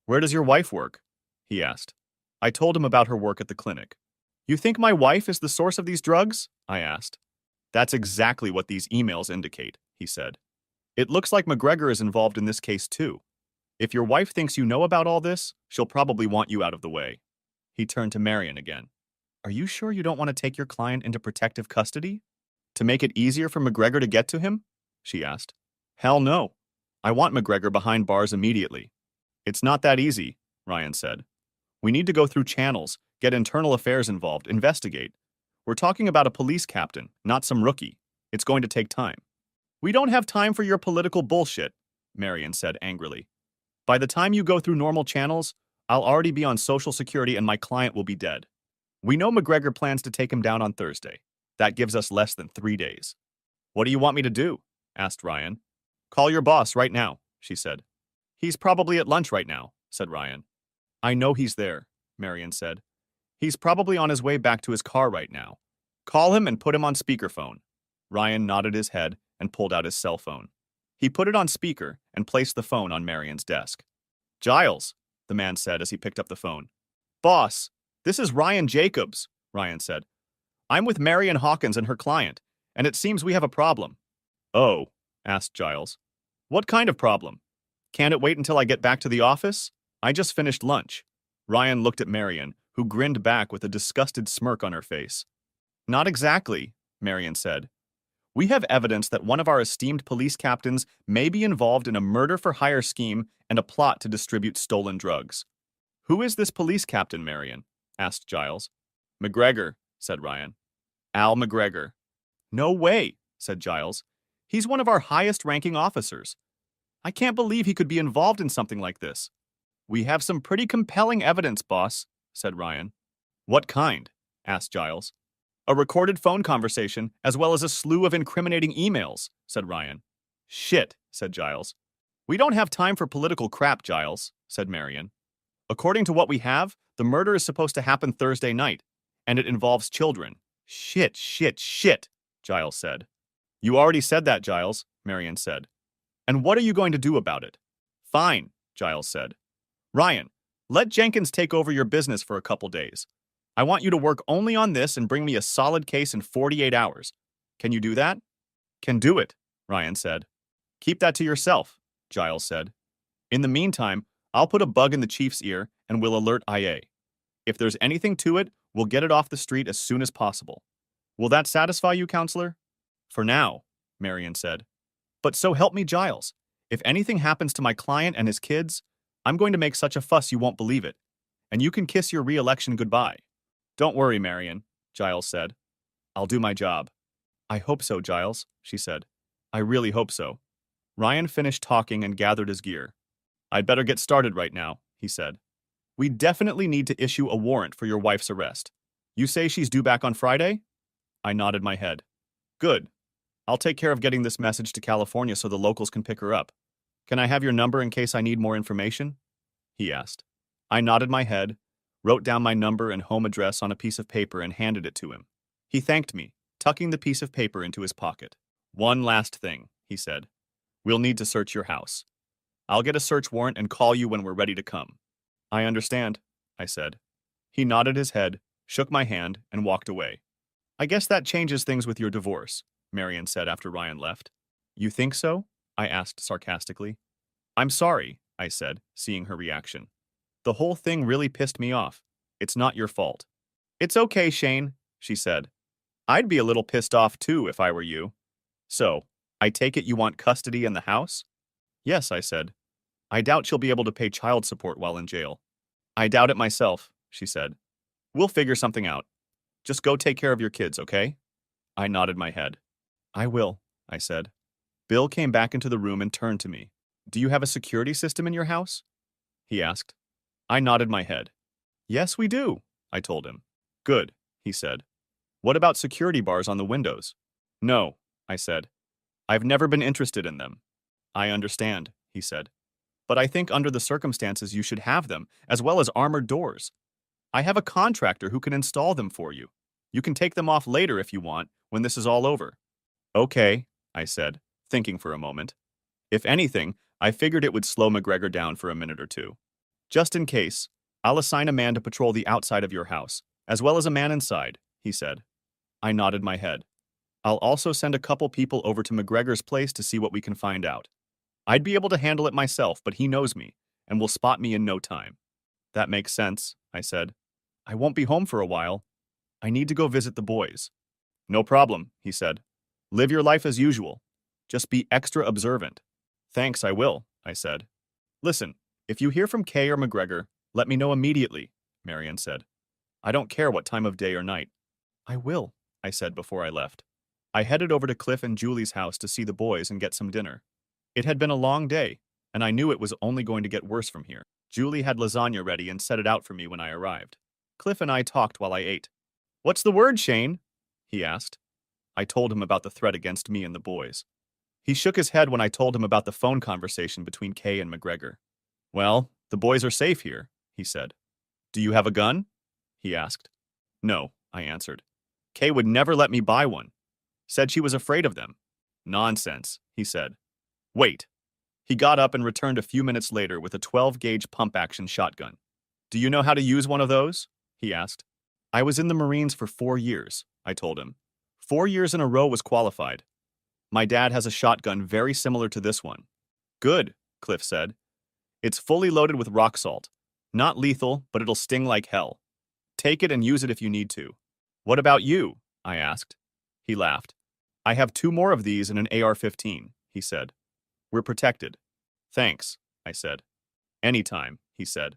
Where does your wife work? He asked. I told him about her work at the clinic. You think my wife is the source of these drugs? I asked. That's exactly what these emails indicate, he said. It looks like McGregor is involved in this case too. If your wife thinks you know about all this, she'll probably want you out of the way. He turned to Marion again. Are you sure you don't want to take your client into protective custody? To make it easier for McGregor to get to him? She asked. Hell no. I want McGregor behind bars immediately. It's not that easy, Ryan said. We need to go through channels, get internal affairs involved, investigate. We're talking about a police captain, not some rookie. It's going to take time. We don't have time for your political bullshit, Marion said angrily. By the time you go through normal channels, I'll already be on Social Security and my client will be dead. We know McGregor plans to take him down on Thursday. That gives us less than 3 days. What do you want me to do? Asked Ryan. Call your boss right now, she said. He's probably at lunch right now, said Ryan. I know he's there, Marion said. He's probably on his way back to his car right now. Call him and put him on speakerphone. Ryan nodded his head and pulled out his cell phone. He put it on speaker and placed the phone on Marion's desk. Giles, the man said as he picked up the phone. Boss, this is Ryan Jacobs, Ryan said. I'm with Marion Hawkins and her client, and it seems we have a problem. Oh, asked Giles. What kind of problem? Can't it wait until I get back to the office? I just finished lunch. Ryan looked at Marion, who grinned back with a disgusted smirk on her face. Not exactly, Marion said. We have evidence that one of our esteemed police captains may be involved in a murder-for-hire scheme and a plot to distribute stolen drugs. Who is this police captain, Marion? Asked Giles. McGregor, said Ryan. Al McGregor. No way, said Giles. He's one of our highest-ranking officers. I can't believe he could be involved in something like this. We have some pretty compelling evidence, boss, said Ryan. What kind? Asked Giles. A recorded phone conversation, as well as a slew of incriminating emails, said Ryan. Shit, said Giles. We don't have time for political crap, Giles, said Marion. According to what we have, the murder is supposed to happen Thursday night, and it involves children. Shit, Giles said. You already said that, Giles, Marion said. And what are you going to do about it? Fine, Giles said. Ryan, let Jenkins take over your business for a couple days. I want you to work only on this and bring me a solid case in 48 hours. Can you do that? Can do it, Ryan said. Keep that to yourself, Giles said. In the meantime, I'll put a bug in the chief's ear and we'll alert IA. If there's anything to it, we'll get it off the street as soon as possible. Will that satisfy you, counselor? For now, Marion said. But so help me, Giles. If anything happens to my client and his kids, I'm going to make such a fuss you won't believe it. And you can kiss your re-election goodbye. Don't worry, Marion, Giles said. I'll do my job. I hope so, Giles, she said. I really hope so. Ryan finished talking and gathered his gear. I'd better get started right now, he said. We definitely need to issue a warrant for your wife's arrest. You say she's due back on Friday? I nodded my head. Good. I'll take care of getting this message to California so the locals can pick her up. Can I have your number in case I need more information? He asked. I nodded my head, wrote down my number and home address on a piece of paper and handed it to him. He thanked me, tucking the piece of paper into his pocket. One last thing, he said. We'll need to search your house. I'll get a search warrant and call you when we're ready to come. I understand, I said. He nodded his head, shook my hand, and walked away. I guess that changes things with your divorce, Marion said after Ryan left. You think so? I asked sarcastically. I'm sorry, I said, seeing her reaction. The whole thing really pissed me off. It's not your fault. It's okay, Shane, she said. I'd be a little pissed off too if I were you. So, I take it you want custody in the house? Yes, I said. I doubt she'll be able to pay child support while in jail. I doubt it myself, she said. We'll figure something out. Just go take care of your kids, okay? I nodded my head. I will, I said. Bill came back into the room and turned to me. Do you have a security system in your house? He asked. I nodded my head. Yes, we do, I told him. Good, he said. What about security bars on the windows? No, I said. I've never been interested in them. I understand, he said. But I think under the circumstances you should have them, as well as armored doors. I have a contractor who can install them for you. You can take them off later if you want, when this is all over. Okay, I said, thinking for a moment. If anything, I figured it would slow McGregor down for a minute or two. Just in case, I'll assign a man to patrol the outside of your house, as well as a man inside, he said. I nodded my head. I'll also send a couple people over to McGregor's place to see what we can find out. I'd be able to handle it myself, but he knows me, and will spot me in no time. That makes sense, I said. I won't be home for a while. I need to go visit the boys. No problem, he said. Live your life as usual. Just be extra observant. Thanks, I will, I said. Listen, if you hear from Kay or McGregor, let me know immediately, Marion said. I don't care what time of day or night. I will, I said before I left. I headed over to Cliff and Julie's house to see the boys and get some dinner. It had been a long day, and I knew it was only going to get worse from here. Julie had lasagna ready and set it out for me when I arrived. Cliff and I talked while I ate. What's the word, Shane? He asked. I told him about the threat against me and the boys. He shook his head when I told him about the phone conversation between Kay and McGregor. Well, the boys are safe here, he said. Do you have a gun? He asked. No, I answered. Kay would never let me buy one. Said she was afraid of them. Nonsense, he said. Wait. He got up and returned a few minutes later with a 12-gauge pump-action shotgun. Do you know how to use one of those? He asked. I was in the Marines for 4 years, I told him. 4 years in a row was qualified. My dad has a shotgun very similar to this one. Good, Cliff said. It's fully loaded with rock salt. Not lethal, but it'll sting like hell. Take it and use it if you need to. What about you? I asked. He laughed. I have 2 more of these and an AR-15, he said. We're protected. Thanks, I said. Anytime, he said.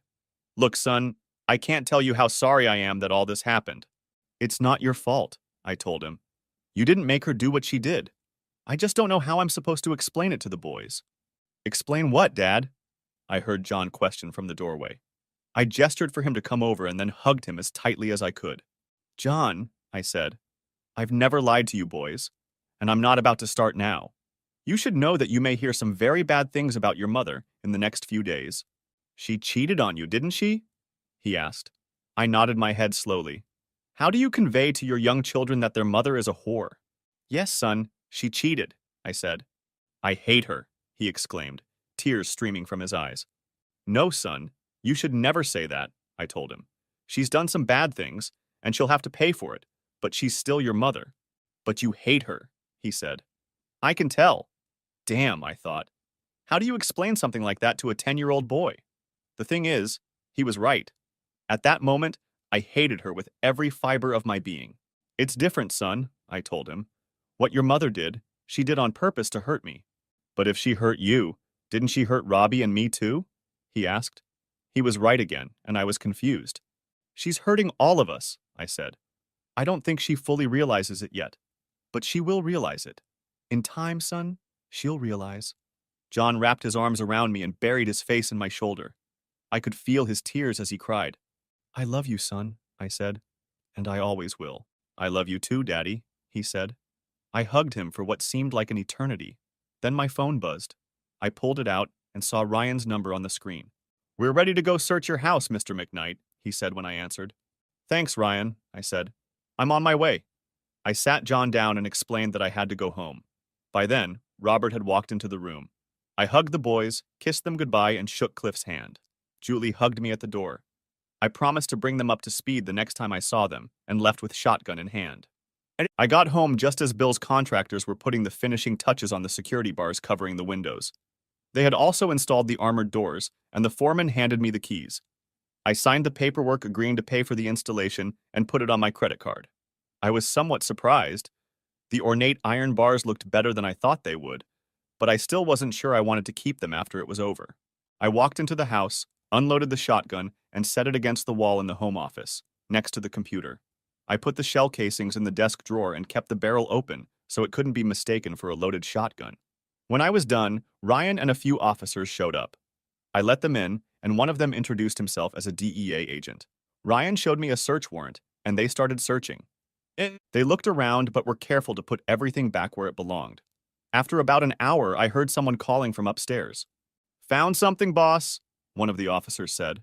Look, son, I can't tell you how sorry I am that all this happened. It's not your fault, I told him. You didn't make her do what she did. I just don't know how I'm supposed to explain it to the boys. Explain what, Dad? I heard John question from the doorway. I gestured for him to come over and then hugged him as tightly as I could. John, I said, I've never lied to you boys, and I'm not about to start now. You should know that you may hear some very bad things about your mother in the next few days. She cheated on you, didn't she? He asked. I nodded my head slowly. How do you convey to your young children that their mother is a whore? Yes, son, she cheated, I said. I hate her, he exclaimed, tears streaming from his eyes. No, son, you should never say that, I told him. She's done some bad things, and she'll have to pay for it, but she's still your mother. But you hate her, he said. I can tell. Damn, I thought. How do you explain something like that to a 10-year-old boy? The thing is, he was right. At that moment, I hated her with every fiber of my being. It's different, son, I told him. What your mother did, she did on purpose to hurt me. But if she hurt you, didn't she hurt Robbie and me too? He asked. He was right again, and I was confused. She's hurting all of us, I said. I don't think she fully realizes it yet, but she will realize it. In time, son, she'll realize. John wrapped his arms around me and buried his face in my shoulder. I could feel his tears as he cried. I love you, son, I said, and I always will. I love you too, Daddy, he said. I hugged him for what seemed like an eternity. Then my phone buzzed. I pulled it out and saw Ryan's number on the screen. We're ready to go search your house, Mr. McKnight, he said when I answered. Thanks, Ryan, I said. I'm on my way. I sat John down and explained that I had to go home. By then, Robert had walked into the room. I hugged the boys, kissed them goodbye, and shook Cliff's hand. Julie hugged me at the door. I promised to bring them up to speed the next time I saw them, and left with shotgun in hand. I got home just as Bill's contractors were putting the finishing touches on the security bars covering the windows. They had also installed the armored doors, and the foreman handed me the keys. I signed the paperwork agreeing to pay for the installation and put it on my credit card. I was somewhat surprised. The ornate iron bars looked better than I thought they would, but I still wasn't sure I wanted to keep them after it was over. I walked into the house, unloaded the shotgun, and set it against the wall in the home office, next to the computer. I put the shell casings in the desk drawer and kept the barrel open so it couldn't be mistaken for a loaded shotgun. When I was done, Ryan and a few officers showed up. I let them in, and one of them introduced himself as a DEA agent. Ryan showed me a search warrant, and they started searching. They looked around but were careful to put everything back where it belonged. After about an hour, I heard someone calling from upstairs. Found something, boss, one of the officers said.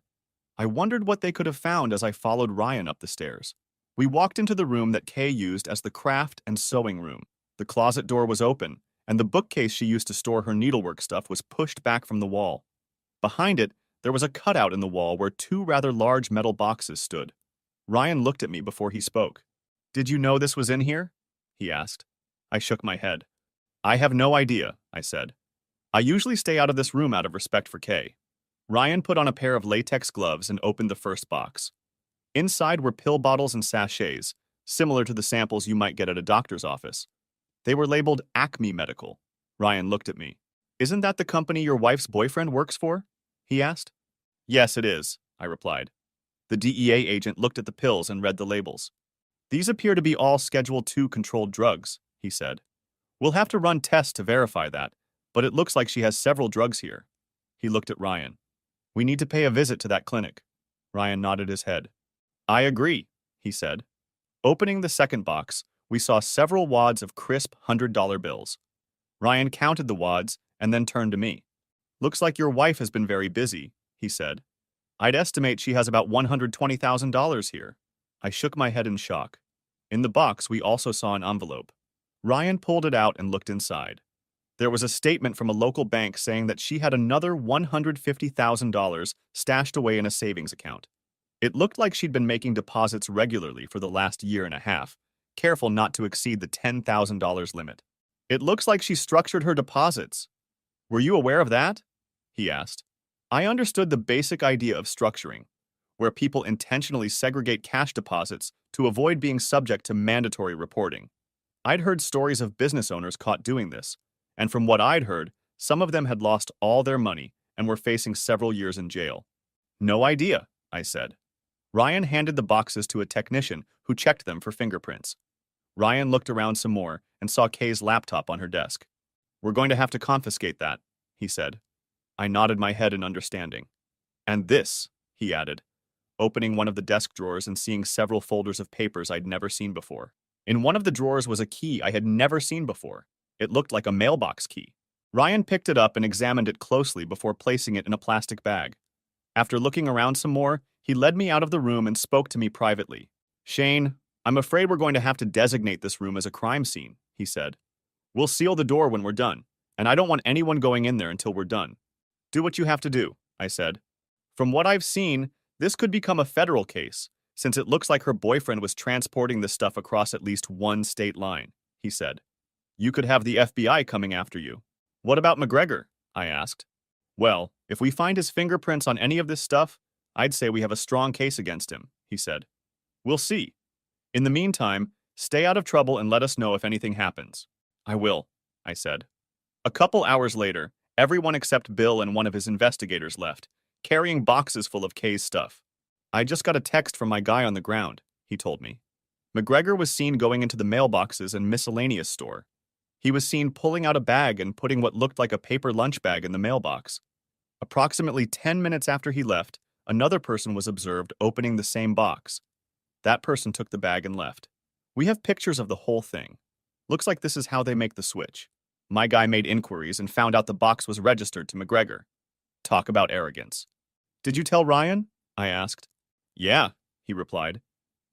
I wondered what they could have found as I followed Ryan up the stairs. We walked into the room that Kay used as the craft and sewing room. The closet door was open, and the bookcase she used to store her needlework stuff was pushed back from the wall. Behind it, there was a cutout in the wall where two rather large metal boxes stood. Ryan looked at me before he spoke. Did you know this was in here? He asked. I shook my head. I have no idea, I said. I usually stay out of this room out of respect for Kay. Ryan put on a pair of latex gloves and opened the first box. Inside were pill bottles and sachets, similar to the samples you might get at a doctor's office. They were labeled Acme Medical. Ryan looked at me. Isn't that the company your wife's boyfriend works for? He asked. Yes, it is, I replied. The DEA agent looked at the pills and read the labels. These appear to be all Schedule II controlled drugs, he said. We'll have to run tests to verify that, but it looks like she has several drugs here. He looked at Ryan. We need to pay a visit to that clinic. Ryan nodded his head. I agree, he said. Opening the second box, we saw several wads of crisp $100 bills. Ryan counted the wads and then turned to me. Looks like your wife has been very busy, he said. I'd estimate she has about $120,000 here. I shook my head in shock. In the box, we also saw an envelope. Ryan pulled it out and looked inside. There was a statement from a local bank saying that she had another $150,000 stashed away in a savings account. It looked like she'd been making deposits regularly for the last year and a half, careful not to exceed the $10,000 limit. It looks like she structured her deposits. Were you aware of that? He asked. I understood the basic idea of structuring, where people intentionally segregate cash deposits to avoid being subject to mandatory reporting. I'd heard stories of business owners caught doing this, and from what I'd heard, some of them had lost all their money and were facing several years in jail. No idea, I said. Ryan handed the boxes to a technician who checked them for fingerprints. Ryan looked around some more and saw Kay's laptop on her desk. We're going to have to confiscate that, he said. I nodded my head in understanding. And this, he added, opening one of the desk drawers and seeing several folders of papers I'd never seen before. In one of the drawers was a key I had never seen before. It looked like a mailbox key. Ryan picked it up and examined it closely before placing it in a plastic bag. After looking around some more, he led me out of the room and spoke to me privately. Shane, I'm afraid we're going to have to designate this room as a crime scene, he said. We'll seal the door when we're done, and I don't want anyone going in there until we're done. Do what you have to do, I said. From what I've seen, this could become a federal case, since it looks like her boyfriend was transporting this stuff across at least one state line, he said. You could have the FBI coming after you. What about McGregor? I asked. Well, if we find his fingerprints on any of this stuff, I'd say we have a strong case against him, he said. We'll see. In the meantime, stay out of trouble and let us know if anything happens. I will, I said. A couple hours later, everyone except Bill and one of his investigators left, carrying boxes full of Kay's stuff. I just got a text from my guy on the ground, he told me. McGregor was seen going into the mailboxes and miscellaneous store. He was seen pulling out a bag and putting what looked like a paper lunch bag in the mailbox. Approximately 10 minutes after he left, another person was observed opening the same box. That person took the bag and left. We have pictures of the whole thing. Looks like this is how they make the switch. My guy made inquiries and found out the box was registered to McGregor. Talk about arrogance. Did you tell Ryan? I asked. Yeah, he replied.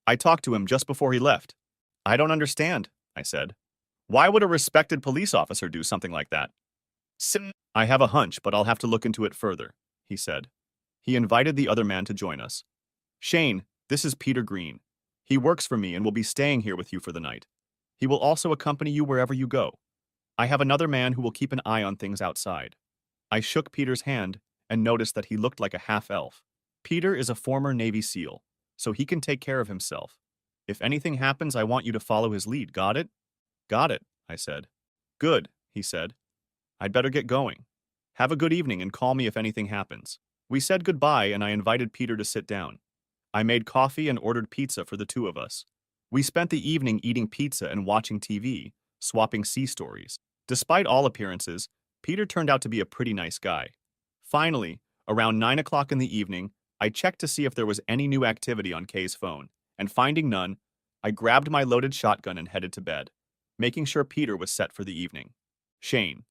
I talked to him just before he left. I don't understand, I said. Why would a respected police officer do something like that? I have a hunch, but I'll have to look into it further, he said. He invited the other man to join us. Shane, this is Peter Green. He works for me and will be staying here with you for the night. He will also accompany you wherever you go. I have another man who will keep an eye on things outside. I shook Peter's hand and noticed that he looked like a half-elf. Peter is a former Navy SEAL, so he can take care of himself. If anything happens, I want you to follow his lead, got it? Got it, I said. Good, he said. I'd better get going. Have a good evening and call me if anything happens. We said goodbye and I invited Peter to sit down. I made coffee and ordered pizza for the two of us. We spent the evening eating pizza and watching TV, swapping sea stories. Despite all appearances, Peter turned out to be a pretty nice guy. Finally, around 9 o'clock in the evening, I checked to see if there was any new activity on Kay's phone, and finding none, I grabbed my loaded shotgun and headed to bed, making sure Peter was set for the evening. Shane.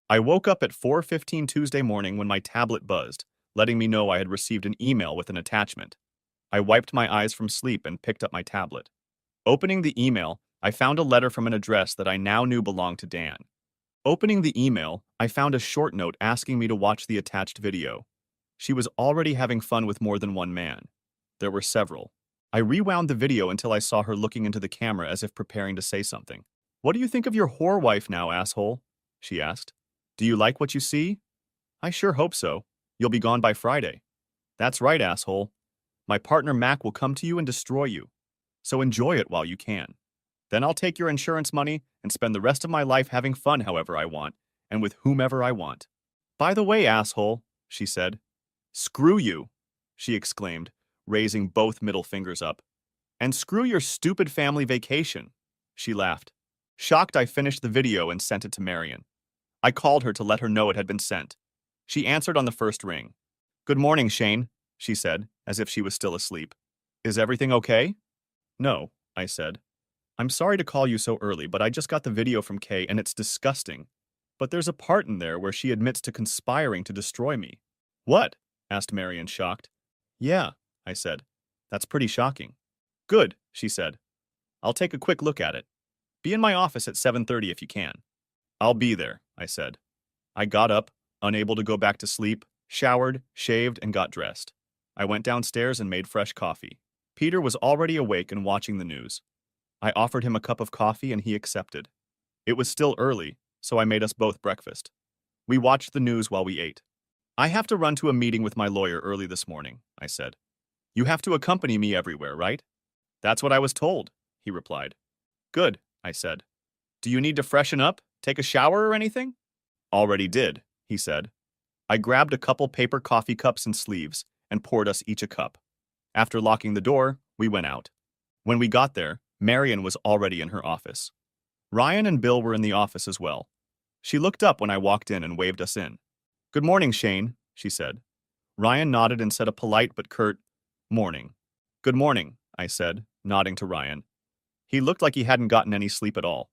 I woke up at 4:15 Tuesday morning when my tablet buzzed, letting me know I had received an email with an attachment. I wiped my eyes from sleep and picked up my tablet. Opening the email, I found a letter from an address that I now knew belonged to Dan. Opening the email, I found a short note asking me to watch the attached video. She was already having fun with more than one man. There were several. I rewound the video until I saw her looking into the camera as if preparing to say something. What do you think of your whore wife now, asshole? She asked. Do you like what you see? I sure hope so. You'll be gone by Friday. That's right, asshole. My partner Mac will come to you and destroy you. So enjoy it while you can. Then I'll take your insurance money and spend the rest of my life having fun however I want, and with whomever I want. By the way, asshole, she said. Screw you, she exclaimed, raising both middle fingers up. And screw your stupid family vacation, she laughed. Shocked, I finished the video and sent it to Marion. I called her to let her know it had been sent. She answered on the first ring. Good morning, Shane, she said, as if she was still asleep. Is everything okay? No, I said. I'm sorry to call you so early, but I just got the video from Kay and it's disgusting. But there's a part in there where she admits to conspiring to destroy me. What? Asked Marion, shocked. Yeah, I said. That's pretty shocking. Good, she said. I'll take a quick look at it. Be in my office at 7:30 if you can. I'll be there, I said. I got up, unable to go back to sleep, showered, shaved, and got dressed. I went downstairs and made fresh coffee. Peter was already awake and watching the news. I offered him a cup of coffee and he accepted. It was still early, so I made us both breakfast. We watched the news while we ate. I have to run to a meeting with my lawyer early this morning, I said. You have to accompany me everywhere, right? That's what I was told, he replied. Good, I said. Do you need to freshen up, take a shower or anything? Already did, he said. I grabbed a couple paper coffee cups and sleeves and poured us each a cup. After locking the door, we went out. When we got there, Marion was already in her office. Ryan and Bill were in the office as well. She looked up when I walked in and waved us in. Good morning, Shane, she said. Ryan nodded and said a polite but curt, morning. Good morning, I said, nodding to Ryan. He looked like he hadn't gotten any sleep at all.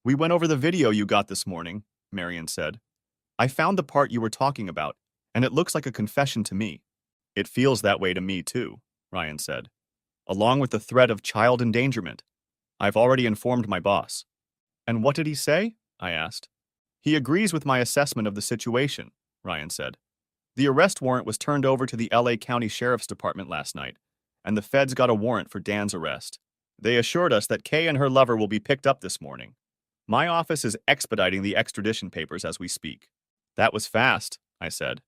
We went over the video you got this morning, Marion said. I found the part you were talking about, and it looks like a confession to me. It feels that way to me too, Ryan said. Along with the threat of child endangerment. I've already informed my boss. And what did he say? I asked. He agrees with my assessment of the situation, Ryan said. The arrest warrant was turned over to the LA County Sheriff's Department last night, and the feds got a warrant for Dan's arrest. They assured us that Kay and her lover will be picked up this morning. My office is expediting the extradition papers as we speak. That was fast, I said.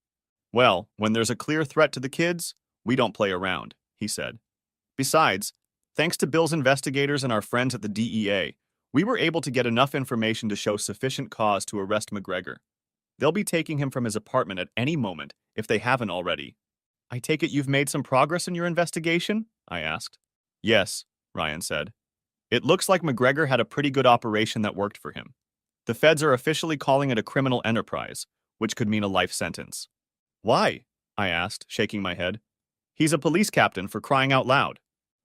Well, when there's a clear threat to the kids, we don't play around, he said. Besides, thanks to Bill's investigators and our friends at the DEA, we were able to get enough information to show sufficient cause to arrest McGregor. They'll be taking him from his apartment at any moment, if they haven't already. I take it you've made some progress in your investigation? I asked. Yes, Ryan said. It looks like McGregor had a pretty good operation that worked for him. The feds are officially calling it a criminal enterprise, which could mean a life sentence. Why? I asked, shaking my head. He's a police captain, for crying out loud.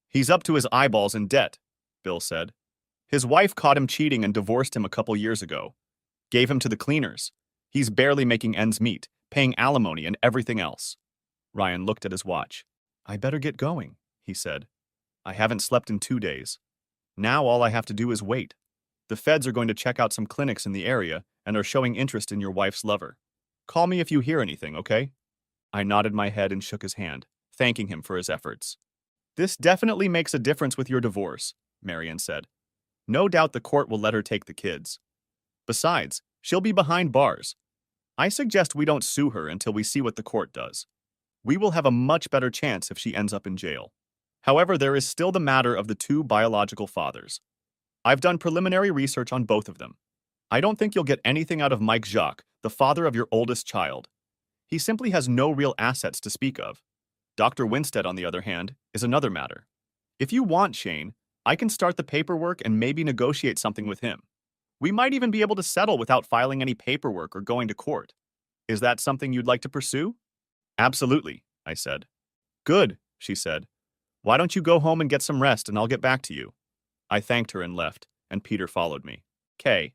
He's up to his eyeballs in debt, Bill said. His wife caught him cheating and divorced him a couple years ago. Gave him to the cleaners. He's barely making ends meet, paying alimony and everything else. Ryan looked at his watch. I better get going, he said. I haven't slept in 2 days. Now all I have to do is wait. The feds are going to check out some clinics in the area and are showing interest in your wife's lover. Call me if you hear anything, okay? I nodded my head and shook his hand, thanking him for his efforts. This definitely makes a difference with your divorce, Marion said. No doubt the court will let her take the kids. Besides, she'll be behind bars. I suggest we don't sue her until we see what the court does. We will have a much better chance if she ends up in jail. However, there is still the matter of the 2 biological fathers. I've done preliminary research on both of them. I don't think you'll get anything out of Mike Jacques, the father of your oldest child. He simply has no real assets to speak of. Dr. Winstead, on the other hand, is another matter. If you want, Shane, I can start the paperwork and maybe negotiate something with him. We might even be able to settle without filing any paperwork or going to court. Is that something you'd like to pursue? Absolutely, I said. Good, she said. Why don't you go home and get some rest and I'll get back to you. I thanked her and left, and Peter followed me. K.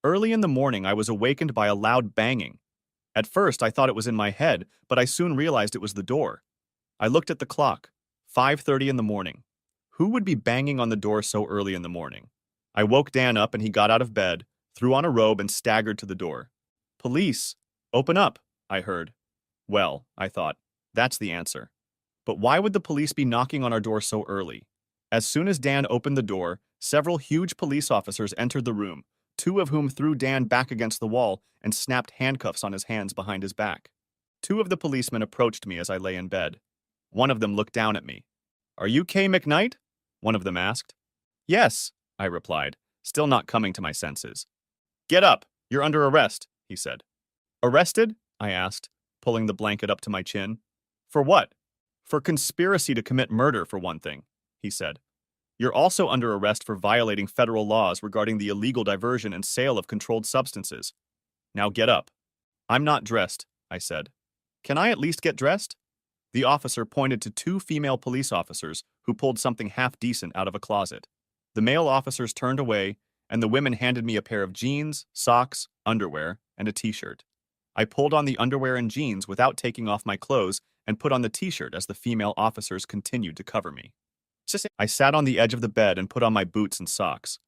Early in the morning, I was awakened by a loud banging. At first, I thought it was in my head, but I soon realized it was the door. I looked at the clock. 5:30 in the morning. Who would be banging on the door so early in the morning? I woke Dan up and he got out of bed, threw on a robe and staggered to the door. Police! Open up, I heard. Well, I thought, that's the answer. But why would the police be knocking on our door so early? As soon as Dan opened the door, several huge police officers entered the room, 2 of whom threw Dan back against the wall and snapped handcuffs on his hands behind his back. 2 of the policemen approached me as I lay in bed. One of them looked down at me. Are you Kay McKnight? One of them asked. Yes, I replied, still not coming to my senses. Get up, you're under arrest, he said. Arrested? I asked, pulling the blanket up to my chin. For what? For conspiracy to commit murder, for one thing, he said. You're also under arrest for violating federal laws regarding the illegal diversion and sale of controlled substances. Now get up. I'm not dressed, I said. Can I at least get dressed? The officer pointed to 2 female police officers who pulled something half-decent out of a closet. The male officers turned away, and the women handed me a pair of jeans, socks, underwear, and a t-shirt. I pulled on the underwear and jeans without taking off my clothes and put on the t-shirt as the female officers continued to cover me. I sat on the edge of the bed and put on my boots and socks.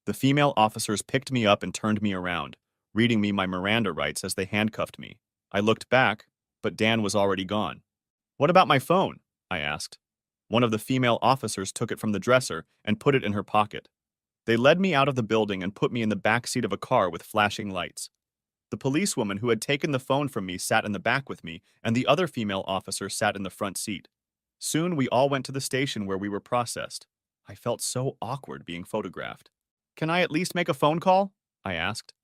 The female officers picked me up and turned me around, reading me my Miranda rights as they handcuffed me. I looked back, but Dan was already gone. What about my phone? I asked. One of the female officers took it from the dresser and put it in her pocket. They led me out of the building and put me in the back seat of a car with flashing lights. The policewoman who had taken the phone from me sat in the back with me, and the other female officer sat in the front seat. Soon we all went to the station where we were processed. I felt so awkward being photographed. Can I at least make a phone call? I asked.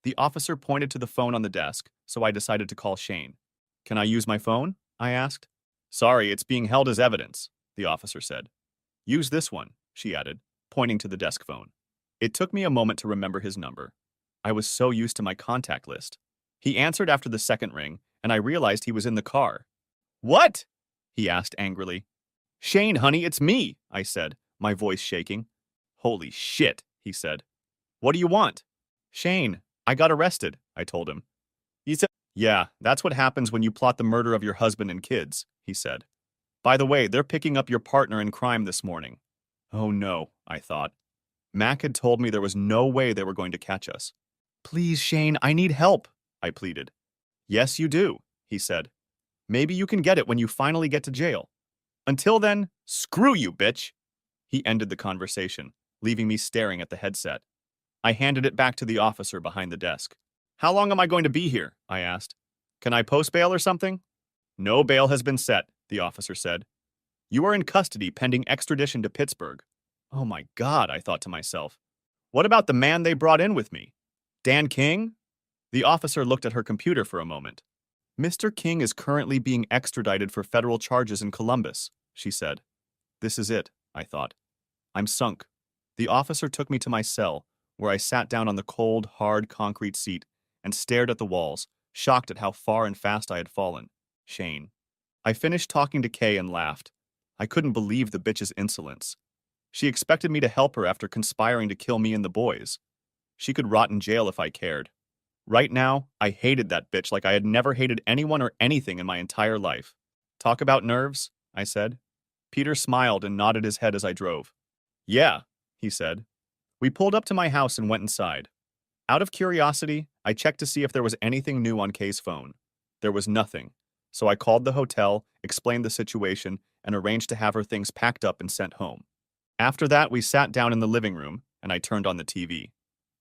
The officer pointed to the phone on the desk, so I decided to call Shane. Can I use my phone? I asked. Sorry, it's being held as evidence, the officer said. Use this one, she added, pointing to the desk phone. It took me a moment to remember his number. I was so used to my contact list. He answered after the second ring, and I realized he was in the car. What? He asked angrily. Shane, honey, it's me, I said, my voice shaking. Holy shit, he said. What do you want? Shane, I got arrested, I told him. He said, yeah, that's what happens when you plot the murder of your husband and kids, he said. By the way, they're picking up your partner in crime this morning. Oh no, I thought. Mac had told me there was no way they were going to catch us. Please, Shane, I need help, I pleaded. Yes, you do, he said. Maybe you can get it when you finally get to jail. Until then, screw you, bitch. He ended the conversation, leaving me staring at the headset. I handed it back to the officer behind the desk. How long am I going to be here? I asked. Can I post bail or something? No bail has been set, the officer said. You are in custody pending extradition to Pittsburgh. Oh my God, I thought to myself. What about the man they brought in with me? Dan King? The officer looked at her computer for a moment. Mr. King is currently being extradited for federal charges in Columbus, she said. This is it, I thought. I'm sunk. The officer took me to my cell, where I sat down on the cold, hard concrete seat and stared at the walls, shocked at how far and fast I had fallen. Shane. I finished talking to Kay and laughed. I couldn't believe the bitch's insolence. She expected me to help her after conspiring to kill me and the boys. She could rot in jail if I cared. Right now, I hated that bitch like I had never hated anyone or anything in my entire life. Talk about nerves, I said. Peter smiled and nodded his head as I drove. Yeah, he said. We pulled up to my house and went inside. Out of curiosity, I checked to see if there was anything new on Kay's phone. There was nothing, so I called the hotel, explained the situation, and arranged to have her things packed up and sent home. After that, we sat down in the living room, and I turned on the TV.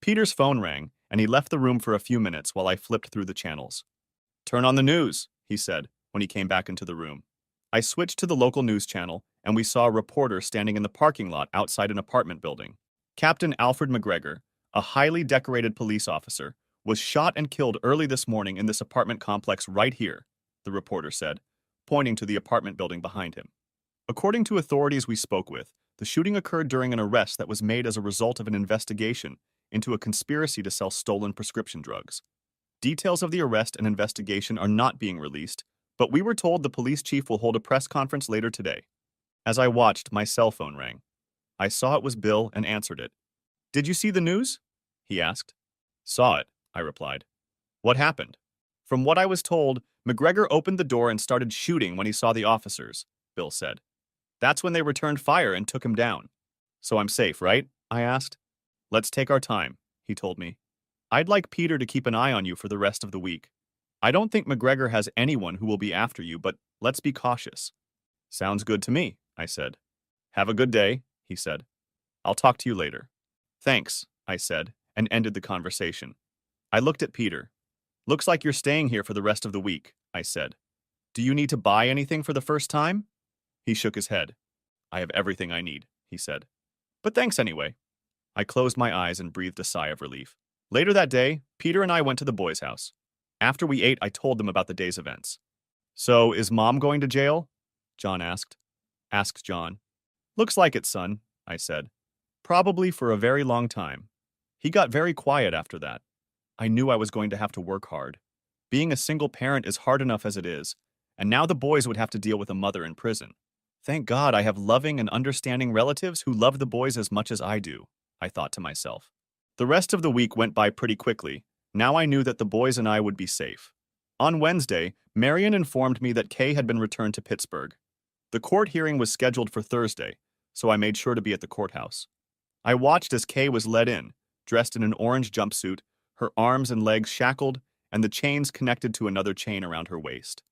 Peter's phone rang, and he left the room for a few minutes while I flipped through the channels. Turn on the news, he said, when he came back into the room. I switched to the local news channel, and we saw a reporter standing in the parking lot outside an apartment building. Captain Alfred McGregor, a highly decorated police officer, was shot and killed early this morning in this apartment complex right here, the reporter said, pointing to the apartment building behind him. According to authorities we spoke with, the shooting occurred during an arrest that was made as a result of an investigation into a conspiracy to sell stolen prescription drugs. Details of the arrest and investigation are not being released, but we were told the police chief will hold a press conference later today. As I watched, my cell phone rang. I saw it was Bill and answered it. Did you see the news? He asked. Saw it, I replied. What happened? From what I was told, McGregor opened the door and started shooting when he saw the officers, Bill said. That's when they returned fire and took him down. So I'm safe, right? I asked. Let's take our time, he told me. I'd like Peter to keep an eye on you for the rest of the week. I don't think McGregor has anyone who will be after you, but let's be cautious. Sounds good to me, I said. Have a good day, he said. I'll talk to you later. Thanks, I said, and ended the conversation. I looked at Peter. Looks like you're staying here for the rest of the week, I said. Do you need to buy anything for the first time? He shook his head. I have everything I need, he said. But thanks anyway. I closed my eyes and breathed a sigh of relief. Later that day, Peter and I went to the boys' house. After we ate, I told them about the day's events. So, is Mom going to jail? John asked. Asked John. Looks like it, son, I said. Probably for a very long time. He got very quiet after that. I knew I was going to have to work hard. Being a single parent is hard enough as it is, and now the boys would have to deal with a mother in prison. Thank God I have loving and understanding relatives who love the boys as much as I do, I thought to myself. The rest of the week went by pretty quickly. Now I knew that the boys and I would be safe. On Wednesday, Marion informed me that Kay had been returned to Pittsburgh. The court hearing was scheduled for Thursday, so I made sure to be at the courthouse. I watched as Kay was led in, dressed in an orange jumpsuit, her arms and legs shackled, and the chains connected to another chain around her waist.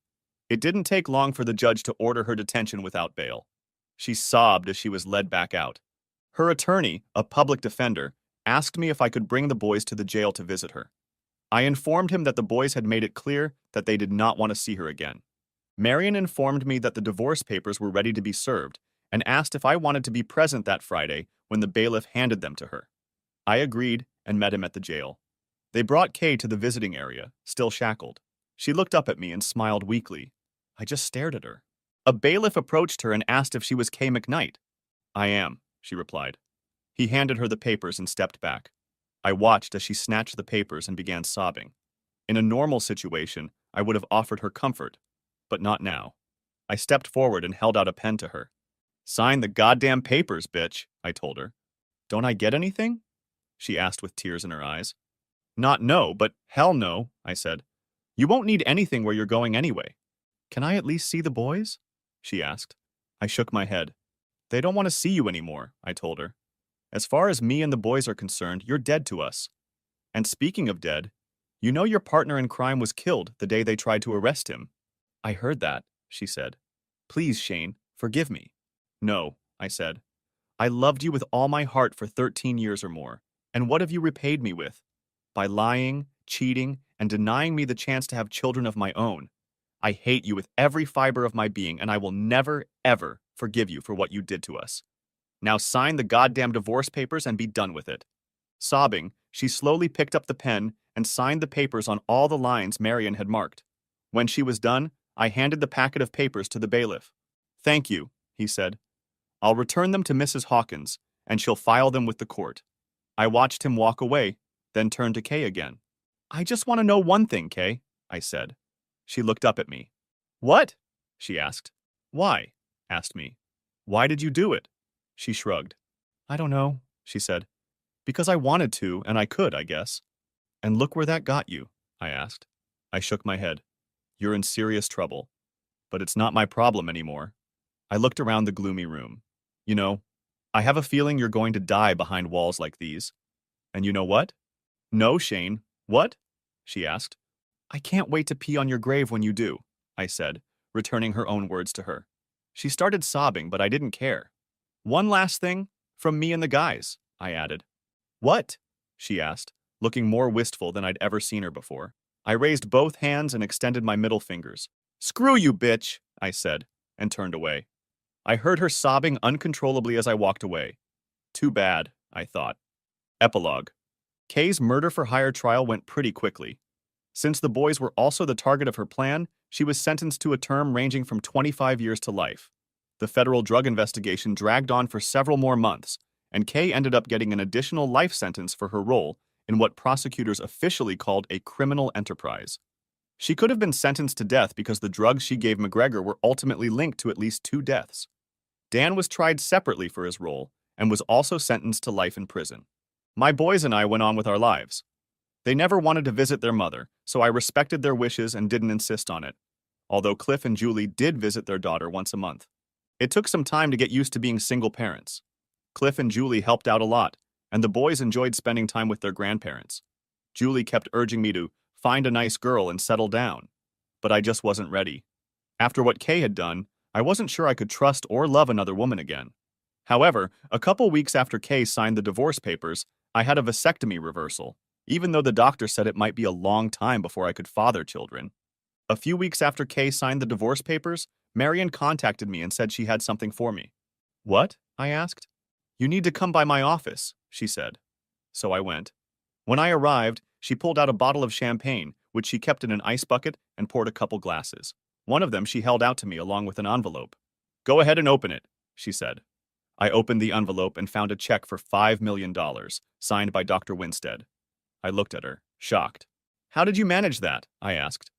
It didn't take long for the judge to order her detention without bail. She sobbed as she was led back out. Her attorney, a public defender, asked me if I could bring the boys to the jail to visit her. I informed him that the boys had made it clear that they did not want to see her again. Marion informed me that the divorce papers were ready to be served and asked if I wanted to be present that Friday when the bailiff handed them to her. I agreed and met him at the jail. They brought Kay to the visiting area, still shackled. She looked up at me and smiled weakly. I just stared at her. A bailiff approached her and asked if she was Kay McKnight. I am, she replied. He handed her the papers and stepped back. I watched as she snatched the papers and began sobbing. In a normal situation, I would have offered her comfort, but not now. I stepped forward and held out a pen to her. Sign the goddamn papers, bitch, I told her. Don't I get anything? She asked with tears in her eyes. Not no, but hell no, I said. You won't need anything where you're going anyway. Can I at least see the boys? She asked. I shook my head. They don't want to see you anymore, I told her. As far as me and the boys are concerned, you're dead to us. And speaking of dead, you know your partner in crime was killed the day they tried to arrest him. I heard that, she said. Please, Shane, forgive me. No, I said. I loved you with all my heart for 13 years or more, And what have you repaid me with? By lying, cheating, and denying me the chance to have children of my own. I hate you with every fiber of my being, and I will never, ever forgive you for what you did to us. Now sign the goddamn divorce papers and be done with it. Sobbing, she slowly picked up the pen and signed the papers on all the lines Marion had marked. When she was done, I handed the packet of papers to the bailiff. Thank you, he said. I'll return them to Mrs. Hawkins, and she'll file them with the court. I watched him walk away, then turned to Kay again. I just want to know one thing, Kay, I said. She looked up at me. What? She asked. Why? Asked me. Why did you do it? She shrugged. I don't know, she said. Because I wanted to, and I could, I guess. And look where that got you, I asked. I shook my head. You're in serious trouble. But it's not my problem anymore. I looked around the gloomy room. You know, I have a feeling you're going to die behind walls like these. And you know what? No, Shane. What? She asked. I can't wait to pee on your grave when you do, I said, returning her own words to her. She started sobbing, but I didn't care. One last thing, from me and the guys, I added. What? She asked, looking more wistful than I'd ever seen her before. I raised both hands and extended my middle fingers. Screw you, bitch, I said, and turned away. I heard her sobbing uncontrollably as I walked away. Too bad, I thought. Epilogue. Kay's murder-for-hire trial went pretty quickly. Since the boys were also the target of her plan, she was sentenced to a term ranging from 25 years to life. The federal drug investigation dragged on for several more months, and Kay ended up getting an additional life sentence for her role in what prosecutors officially called a criminal enterprise. She could have been sentenced to death because the drugs she gave McGregor were ultimately linked to at least 2 deaths. Dan was tried separately for his role and was also sentenced to life in prison. My boys and I went on with our lives. They never wanted to visit their mother, so I respected their wishes and didn't insist on it, although Cliff and Julie did visit their daughter once a month. It took some time to get used to being single parents. Cliff and Julie helped out a lot, and the boys enjoyed spending time with their grandparents. Julie kept urging me to find a nice girl and settle down, but I just wasn't ready. After what Kay had done, I wasn't sure I could trust or love another woman again. However, a couple weeks after Kay signed the divorce papers, I had a vasectomy reversal, even though the doctor said it might be a long time before I could father children. A few weeks after Kay signed the divorce papers, Marion contacted me and said she had something for me. What? I asked. You need to come by my office, she said. So I went. When I arrived, she pulled out a bottle of champagne, which she kept in an ice bucket, and poured a couple glasses. One of them she held out to me along with an envelope. Go ahead and open it, she said. I opened the envelope and found a check for $5 million, signed by Dr. Winstead. I looked at her, shocked. How did you manage that? I asked.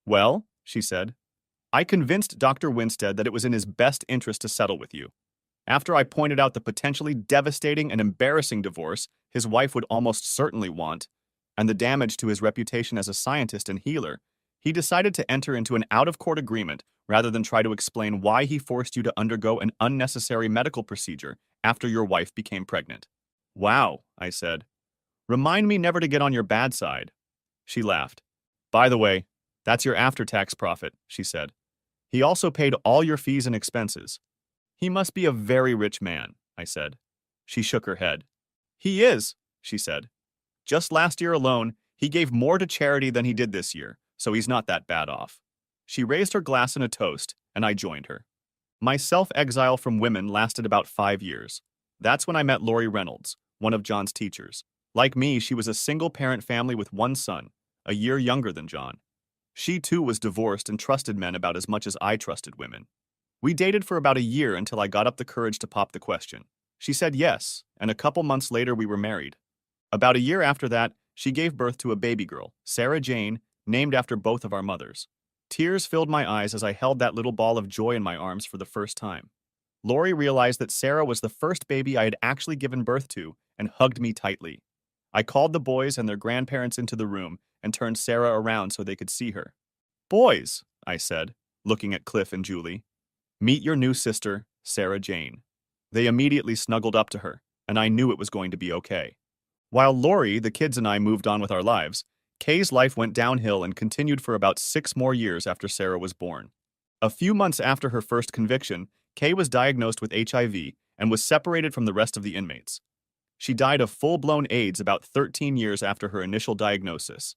Well, she said, I convinced Dr. Winstead that it was in his best interest to settle with you. After I pointed out the potentially devastating and embarrassing divorce his wife would almost certainly want, and the damage to his reputation as a scientist and healer, he decided to enter into an out-of-court agreement rather than try to explain why he forced you to undergo an unnecessary medical procedure after your wife became pregnant. Wow, I said. Remind me never to get on your bad side. She laughed. By the way, that's your after-tax profit, she said. He also paid all your fees and expenses. He must be a very rich man, I said. She shook her head. He is, she said. Just last year alone, he gave more to charity than he did this year, so he's not that bad off. She raised her glass in a toast, and I joined her. My self-exile from women lasted about 5 years. That's when I met Lori Reynolds, one of John's teachers. Like me, she was a single-parent family with one son, a year younger than John. She too was divorced and trusted men about as much as I trusted women. We dated for about a year until I got up the courage to pop the question. She said yes, and a couple months later we were married. About a year after that, she gave birth to a baby girl, Sarah Jane, named after both of our mothers. Tears filled my eyes as I held that little ball of joy in my arms for the first time. Lori realized that Sarah was the first baby I had actually given birth to and hugged me tightly. I called the boys and their grandparents into the room and turned Sarah around so they could see her. Boys, I said, looking at Cliff and Julie. Meet your new sister, Sarah Jane. They immediately snuggled up to her, and I knew it was going to be okay. While Lori, the kids, and I moved on with our lives, Kay's life went downhill and continued for about 6 more years after Sarah was born. A few months after her first conviction, Kay was diagnosed with HIV and was separated from the rest of the inmates. She died of full-blown AIDS about 13 years after her initial diagnosis.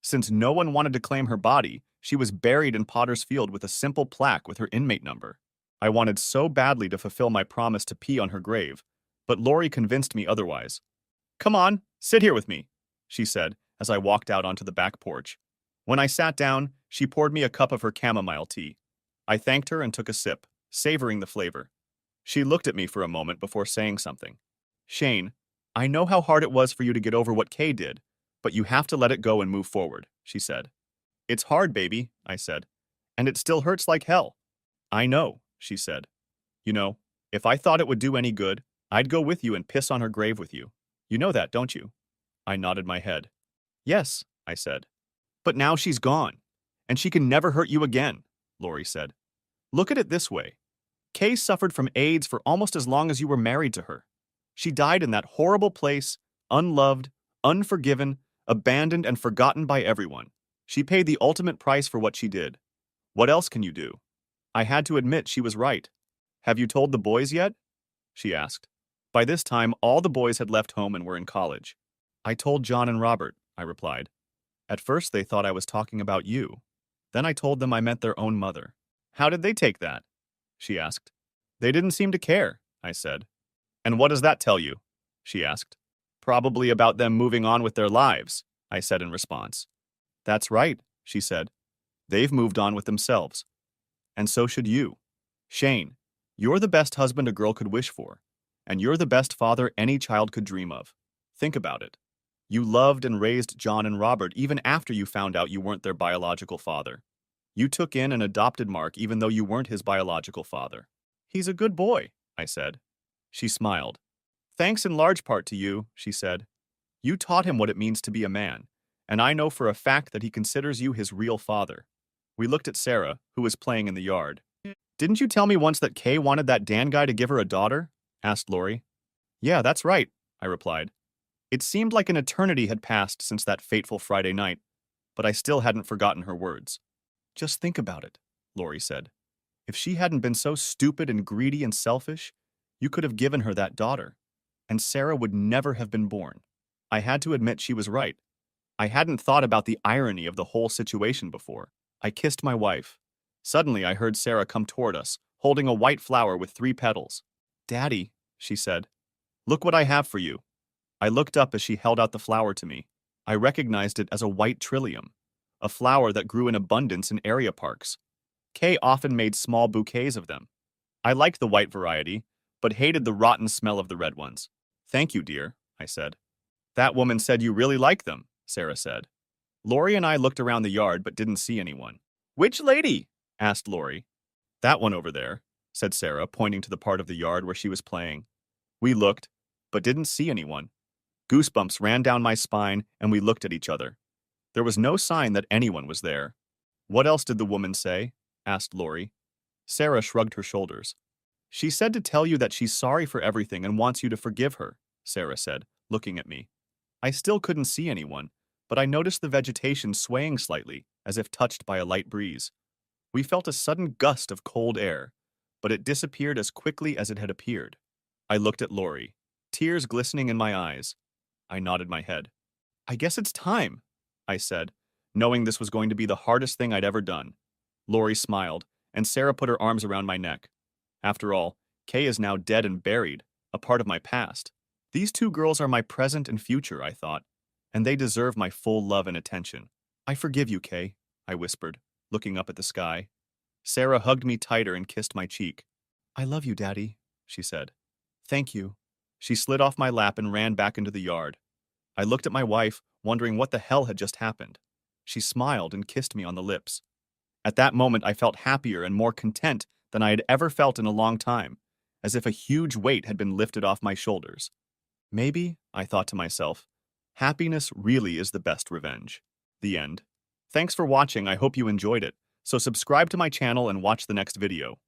Since no one wanted to claim her body, she was buried in Potter's Field with a simple plaque with her inmate number. I wanted so badly to fulfill my promise to pee on her grave, but Lori convinced me otherwise. "Come on, sit here with me," she said as I walked out onto the back porch. When I sat down, she poured me a cup of her chamomile tea. I thanked her and took a sip, savoring the flavor. She looked at me for a moment before saying something. "Shane, I know how hard it was for you to get over what Kay did, but you have to let it go and move forward," she said. "It's hard, baby," I said, "and it still hurts like hell." "I know," she said. "You know, if I thought it would do any good, I'd go with you and piss on her grave with you. You know that, don't you?" I nodded my head. "Yes," I said. "But now she's gone, and she can never hurt you again," Lori said. "Look at it this way. Kay suffered from AIDS for almost as long as you were married to her. She died in that horrible place, unloved, unforgiven, abandoned, and forgotten by everyone. She paid the ultimate price for what she did. What else can you do?" I had to admit she was right. "Have you told the boys yet?" she asked. By this time, all the boys had left home and were in college. "I told John and Robert," I replied. "At first they thought I was talking about you. Then I told them I meant their own mother." "How did they take that?" she asked. "They didn't seem to care," I said. "And what does that tell you?" she asked. "Probably about them moving on with their lives," I said in response. "That's right," she said. "They've moved on with themselves. And so should you. Shane, you're the best husband a girl could wish for, and you're the best father any child could dream of. Think about it. You loved and raised John and Robert even after you found out you weren't their biological father. You took in and adopted Mark even though you weren't his biological father. He's a good boy," I said. She smiled. "Thanks in large part to you," she said. "You taught him what it means to be a man, and I know for a fact that he considers you his real father." We looked at Sarah, who was playing in the yard. "Didn't you tell me once that Kay wanted that Dan guy to give her a daughter?" asked Lori. "Yeah, that's right," I replied. It seemed like an eternity had passed since that fateful Friday night, but I still hadn't forgotten her words. "Just think about it," Lori said. "If she hadn't been so stupid and greedy and selfish, you could have given her that daughter, and Sarah would never have been born." I had to admit she was right. I hadn't thought about the irony of the whole situation before. I kissed my wife. Suddenly, I heard Sarah come toward us, holding a white flower with 3 petals. "Daddy," she said, "look what I have for you." I looked up as she held out the flower to me. I recognized it as a white trillium, a flower that grew in abundance in area parks. Kay often made small bouquets of them. I liked the white variety, but hated the rotten smell of the red ones. "Thank you, dear," I said. "That woman said you really like them," Sarah said. Lori and I looked around the yard but didn't see anyone. "Which lady?" asked Lori. "That one over there," said Sarah, pointing to the part of the yard where she was playing. We looked, but didn't see anyone. Goosebumps ran down my spine, and we looked at each other. There was no sign that anyone was there. "What else did the woman say?" asked Lori. Sarah shrugged her shoulders. "She said to tell you that she's sorry for everything and wants you to forgive her," Sarah said, looking at me. I still couldn't see anyone, but I noticed the vegetation swaying slightly, as if touched by a light breeze. We felt a sudden gust of cold air, but it disappeared as quickly as it had appeared. I looked at Lori, tears glistening in my eyes. I nodded my head. "I guess it's time," I said, knowing this was going to be the hardest thing I'd ever done. Lori smiled, and Sarah put her arms around my neck. After all, Kay is now dead and buried, a part of my past. These 2 girls are my present and future, I thought, and they deserve my full love and attention. "I forgive you, Kay," I whispered, looking up at the sky. Sarah hugged me tighter and kissed my cheek. "I love you, Daddy," she said. "Thank you." She slid off my lap and ran back into the yard. I looked at my wife, wondering what the hell had just happened. She smiled and kissed me on the lips. At that moment, I felt happier and more content than I had ever felt in a long time, as if a huge weight had been lifted off my shoulders. Maybe, I thought to myself, happiness really is the best revenge. The end. Thanks for watching. I hope you enjoyed it. So subscribe to my channel and watch the next video.